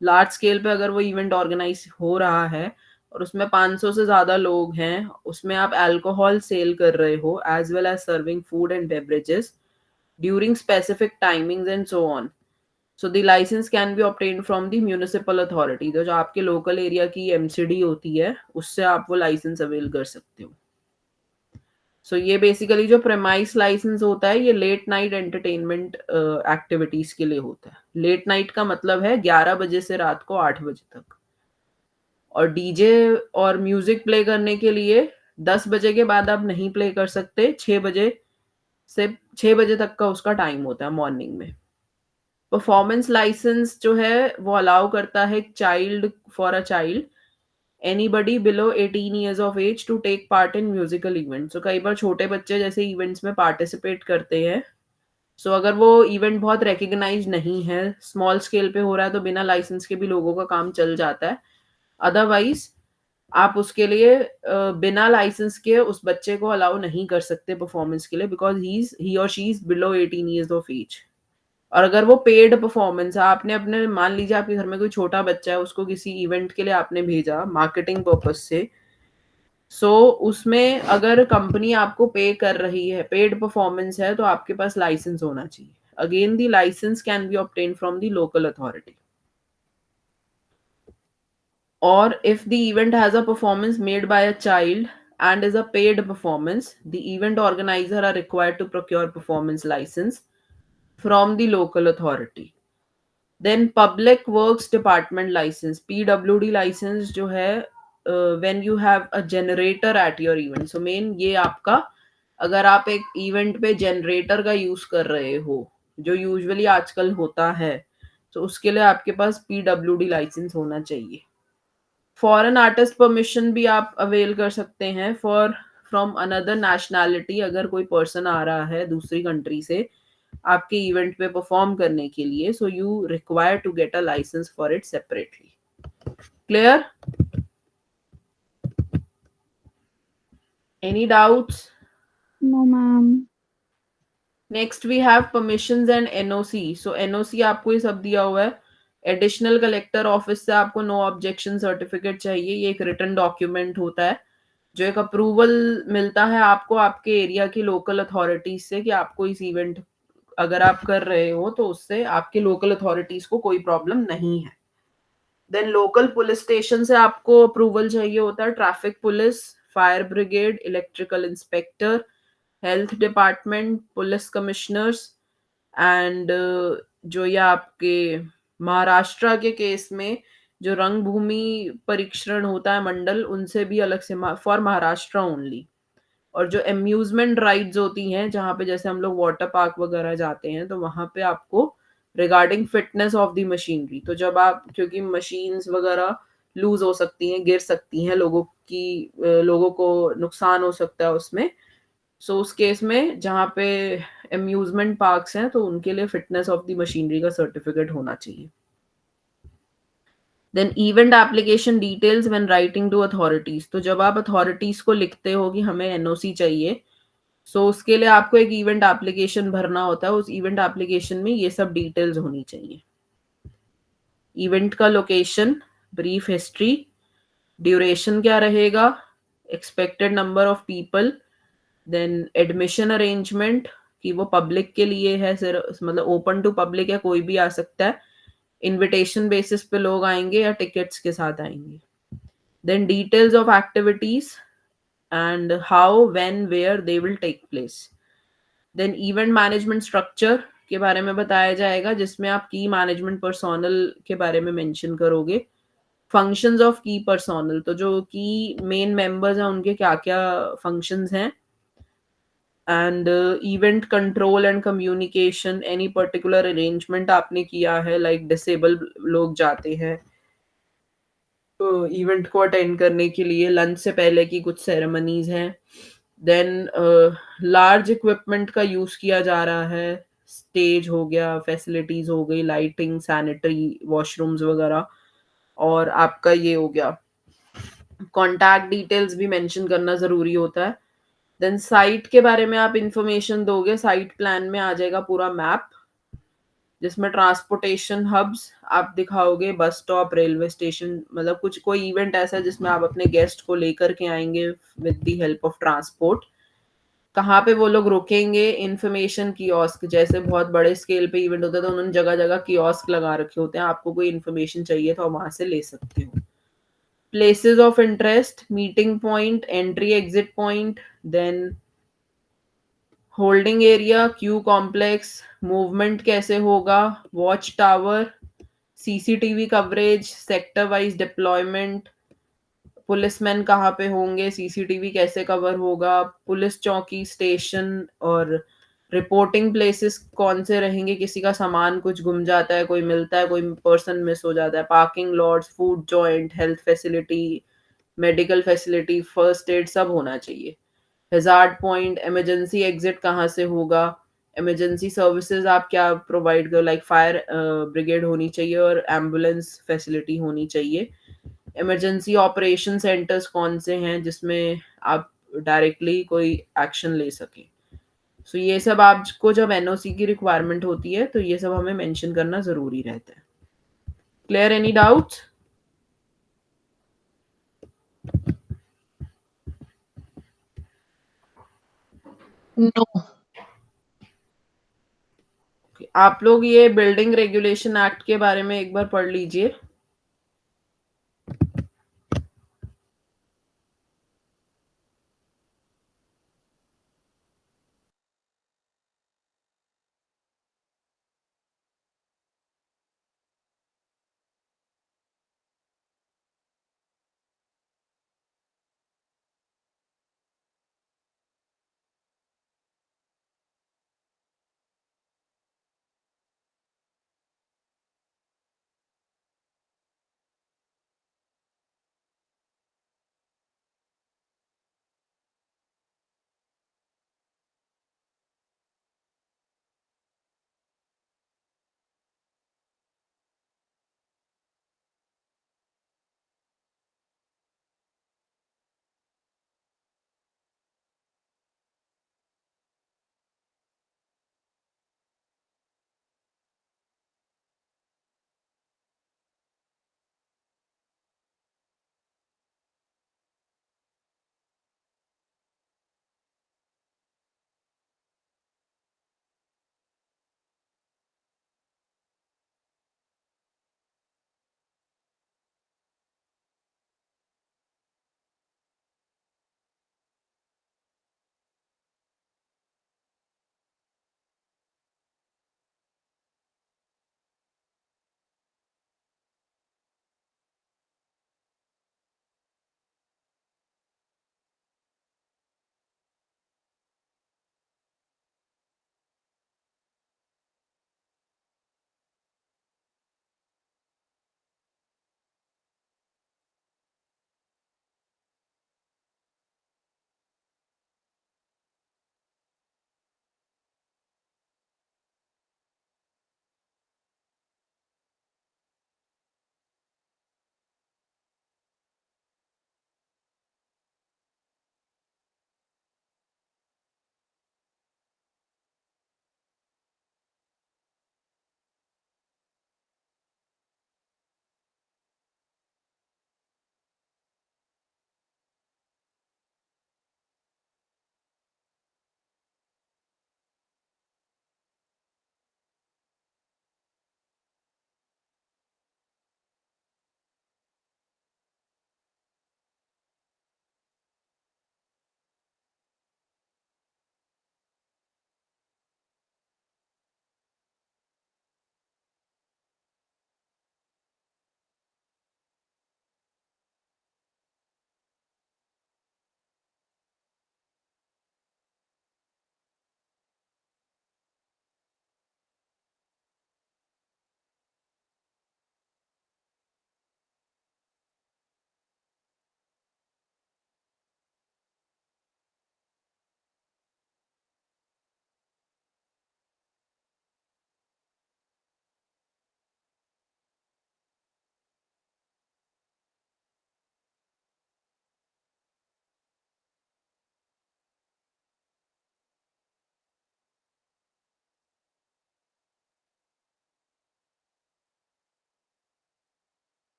Large scale पे अगर वो इवेंट ऑर्गेनाइज हो रहा है और उसमें 500 से ज्यादा लोग हैं, उसमें आप अल्कोहल सेल कर रहे हो as well as serving food and beverages during specific timings and so on. So the licence can be obtained from the municipal authority. तो जो आपके लोकल एरिया की एमसीडी होती है उससे आप वो लाइसेंस अवेल कर सकते हो। सो ये बेसिकली जो प्रेमाइस लाइसेंस होता है ये लेट नाइट एंटरटेनमेंट एक्टिविटीज के लिए होता है। लेट नाइट का मतलब है 11 बजे से रात को 8 बजे तक। और डीजे और म्यूजिक प्ले करने के लिए 10 बजे के बाद आप नहीं प्ले कर सकते, 6 बजे से 6 बजे तक का उसका टाइम होता है मॉर्निंग में। परफॉर्मेंस लाइसेंस जो है वो अलाउ करता है child for a child anybody below 18 years of age to take part in musical event. So कई बार छोटे बच्चे जैसे इवेंट्स में पार्टिसिपेट करते हैं। सो अगर वो इवेंट बहुत रिकग्नाइज नहीं है, स्मॉल स्केल पे हो रहा है तो बिना लाइसेंस के भी लोगों का काम चल जाता है। अदरवाइज आप उसके लिए बिना लाइसेंस के उस बच्चे को अलाउ नहीं कर सकते परफॉर्मेंस के लिए बिकॉज ही और she is below 18 years of age. और अगर वो पेड परफॉर्मेंस है, आपने अपने मान लीजिए आपके घर में कोई छोटा बच्चा है उसको किसी इवेंट के लिए आपने भेजा मार्केटिंग पर्पस से, सो उसमें अगर कंपनी आपको पे कर रही है, पेड परफॉर्मेंस है, तो आपके पास लाइसेंस होना चाहिए। Again the licence can be obtain from the local authority. Or if the event has a performance made by a child and is a paid performance, the event organizer are required to procure performance license from the local authority. Then public works department license, PWD license जो है when you have a generator at your event। So main ये आपका, अगर आप एक event पे generator का use कर रहे हो जो यूजुअली आजकल होता है, तो उसके लिए आपके पास PWD लाइसेंस होना चाहिए। फॉरेन आर्टिस्ट परमिशन भी आप अवेल कर सकते हैं फॉर फ्रॉम अनदर नेशनैलिटी। अगर कोई पर्सन आ रहा है दूसरी कंट्री से आपके इवेंट पे परफॉर्म करने के लिए, so you require to get a licence for it separately. Clear? Any doubts? No, ma'am. Next we have permissions and NOC. So NOC आपको ये सब दिया हुआ है। एडिशनल कलेक्टर ऑफिस से आपको नो ऑब्जेक्शन सर्टिफिकेट चाहिए। ये एक रिटन डॉक्यूमेंट होता है जो एक अप्रूवल मिलता है आपको आपके एरिया की लोकल अथॉरिटीज से कि आपको इस इवेंट अगर आप कर रहे हो तो उससे आपके लोकल अथॉरिटीज को कोई प्रॉब्लम नहीं है। देन लोकल पुलिस स्टेशन से आपको अप्रूवल चाहिए होता है, traffic police, fire brigade, electrical inspector, health department, police commissioners and जो ये आपके महाराष्ट्र के केस में जो रंगभूमि परीक्षण होता है मंडल, उनसे भी अलग से फॉर महाराष्ट्र ओनली। और जो अम्यूज़मेंट राइड्स होती हैं, जहाँ पे जैसे हम लोग वाटर पार्क वगैरह जाते हैं, तो वहाँ पे आपको regarding fitness of the machinery, तो जब आप, क्योंकि मशीन्स वगैरह लूज़ हो सकती हैं, गिर सकती हैं, लोगों को नुकसान हो सकता है उसमें। सो उस केस में जहाँ पे अम्यूज़मेंट पार्क्स हैं, तो उनके लिए फिटनेस ऑफ द मशीनरी का सर्टिफिकेट होना चाहिए। Then event application details when writing to authorities, तो जब आप अथॉरिटीज को लिखते हो कि हमें एनओसी चाहिए, सो उसके लिए आपको एक इवेंट एप्लीकेशन भरना होता है। उस इवेंट एप्लीकेशन में ये सब डिटेल्स होनी चाहिए। इवेंट का लोकेशन, ब्रीफ हिस्ट्री, ड्यूरेशन क्या रहेगा, expected number of people, then admission arrangement कि वो पब्लिक के लिए है, सिर्फ मतलब ओपन टू पब्लिक है, कोई भी आ सकता है, इनविटेशन बेसिस पे लोग आएंगे या टिकट्स के साथ आएंगे। Then details of activities and how when where they will take place. Then event management structure के बारे में बताया जाएगा, जिसमें आप की मैनेजमेंट पर्सोनल के बारे में मेंशन करोगे। फंक्शंस ऑफ की पर्सोनल, तो जो की मेन मेंबर्स हैं उनके क्या क्या फंक्शंस हैं। And event control and communication, any particular arrangement आपने किया है, लाइक डिसेबल लोग जाते हैं इवेंट को अटेंड करने के लिए, लंच से पहले की कुछ सेरेमनीज हैं। देन लार्ज इक्विपमेंट का यूज किया जा रहा है, स्टेज हो गया, फैसिलिटीज हो गई, लाइटिंग, सैनिटरी, वॉशरूम्स वगैरह। और आपका ये हो गया, कॉन्टैक्ट डिटेल्स भी मेंशन करना जरूरी होता है। देन साइट के बारे में आप इंफॉर्मेशन दोगे, साइट प्लान में आ जाएगा पूरा मैप, जिसमें ट्रांसपोर्टेशन हब्स आप दिखाओगे, बस स्टॉप, रेलवे स्टेशन, मतलब कुछ कोई इवेंट ऐसा है जिसमें आप अपने गेस्ट को लेकर के आएंगे with the help of transport. कहाँ पे वो लोग रुकेंगे, इंफॉर्मेशन कियोस्क, जैसे बहुत बड़े स्केल पे इवेंट होता है तो उन्होंने जगह जगह कियोस्क लगा रखे होते हैं, आपको कोई इन्फॉर्मेशन चाहिए तो आप वहां से ले सकते हो। Places of interest, meeting point, entry exit point, then holding area, queue complex, movement कैसे होगा, watch tower, CCTV coverage, sector wise deployment, policeman कहाँ पे होंगे, सीसीटीवी कैसे कवर होगा, पुलिस चौकी, स्टेशन और रिपोर्टिंग प्लेसेस कौन से रहेंगे, किसी का सामान कुछ गुम जाता है, कोई मिलता है, कोई पर्सन मिस हो जाता है, parking lots, food joint, health facility, medical facility, first aid, सब होना चाहिए। हैजार्ड पॉइंट, इमरजेंसी एग्जिट कहाँ से होगा, इमरजेंसी सर्विसेज आप क्या प्रोवाइड करो, लाइक फायर ब्रिगेड होनी चाहिए और एम्बुलेंस फैसिलिटी होनी चाहिए। इमरजेंसी ऑपरेशन सेंटर्स कौन से हैं जिसमें आप डायरेक्टली कोई एक्शन ले सके। सो ये सब आपको जब एनओसी की रिक्वायरमेंट होती है तो ये सब हमें मेंशन करना जरूरी रहता है। Clear, any doubts? No. आप लोग ये बिल्डिंग रेगुलेशन एक्ट के बारे में एक बार पढ़ लीजिए।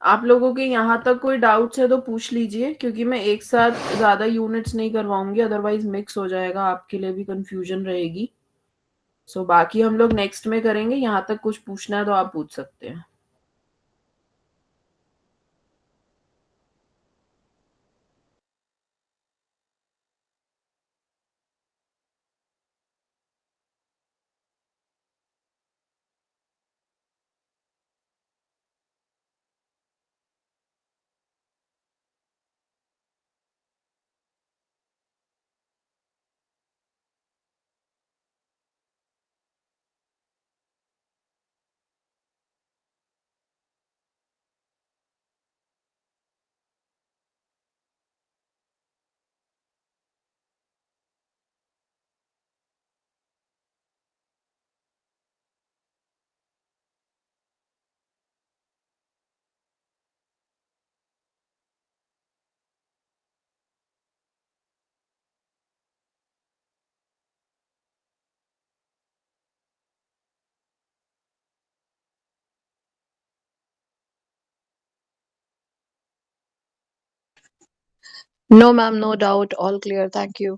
आप लोगों के यहाँ तक कोई डाउट्स है तो पूछ लीजिए, क्योंकि मैं एक साथ ज़्यादा यूनिट्स नहीं करवाऊँगी, अदरवाइज़ मिक्स हो जाएगा, आपके लिए भी कन्फ्यूजन रहेगी। सो बाकी हम लोग नेक्स्ट में करेंगे, यहाँ तक कुछ पूछना है तो आप पूछ सकते हैं। No, ma'am, no doubt. All clear. Thank you.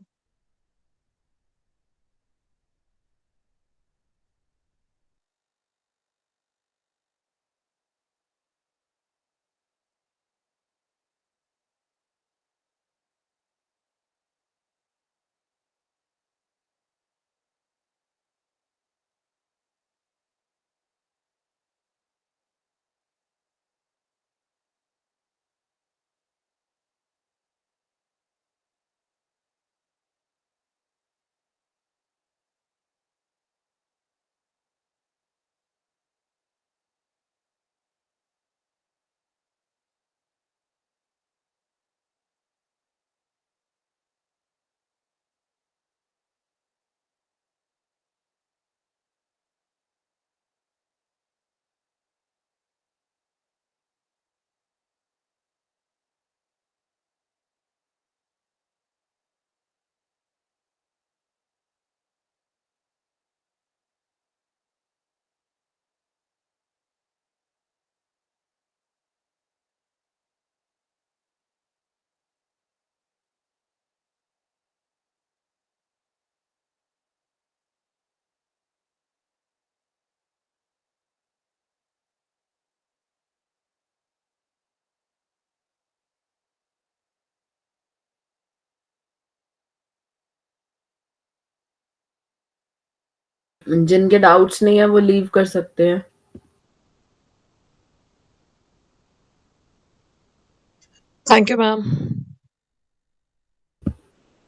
जिनके डाउट्स नहीं है वो लीव कर सकते हैं। Thank you, ma'am.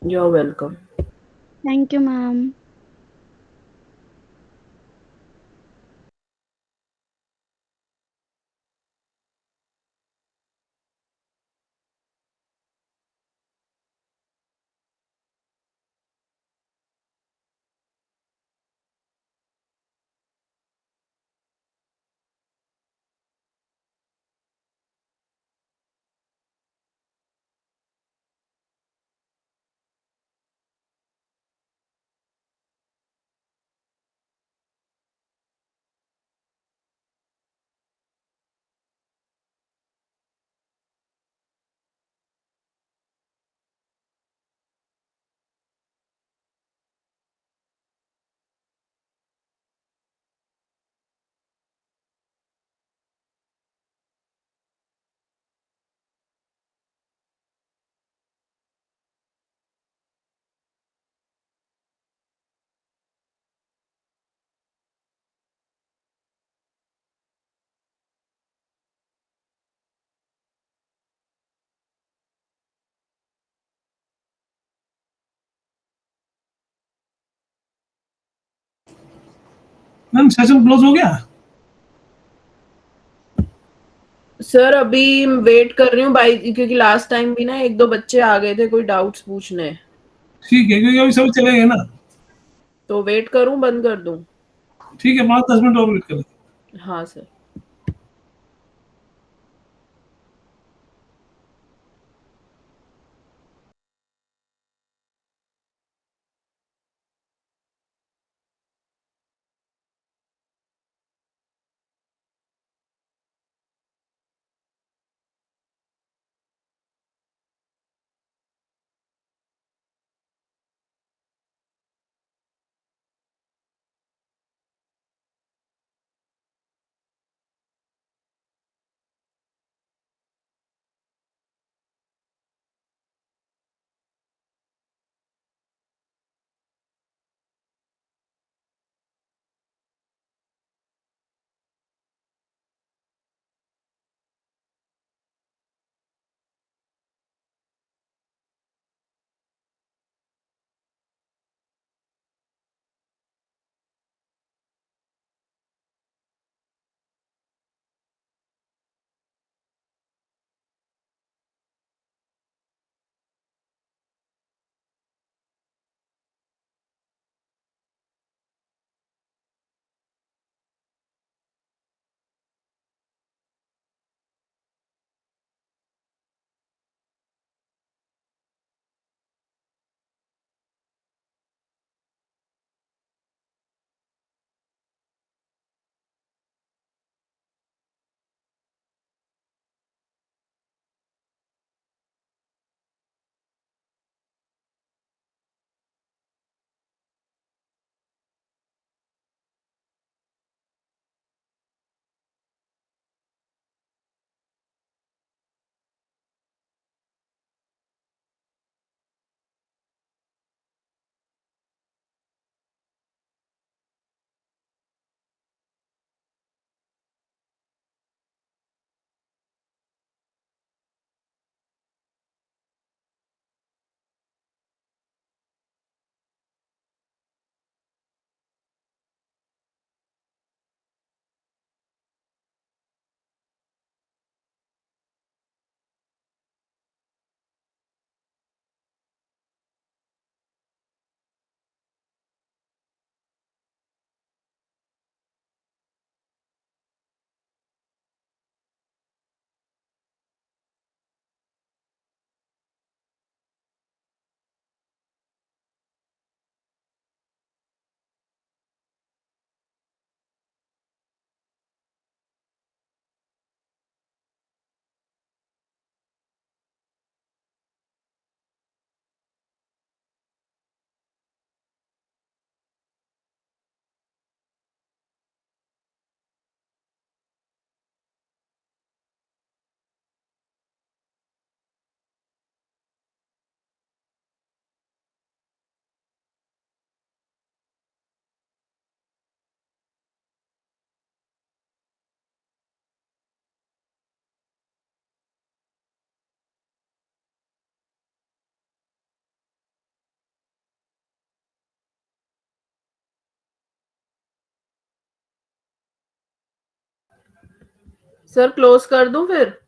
You are welcome. Thank you, ma'am. Ma'am session close हो गया। सर अभी वेट कर रही हूँ भाई, क्योंकि लास्ट टाइम भी ना एक दो बच्चे आ गए थे कोई डाउट्स पूछने। ठीक है, क्योंकि अभी सब चले गए ना। तो वेट करूँ, बंद कर दूँ? ठीक है, 5-10 मिनट और वेट कर। हाँ सर। सर क्लोज कर दूं फिर?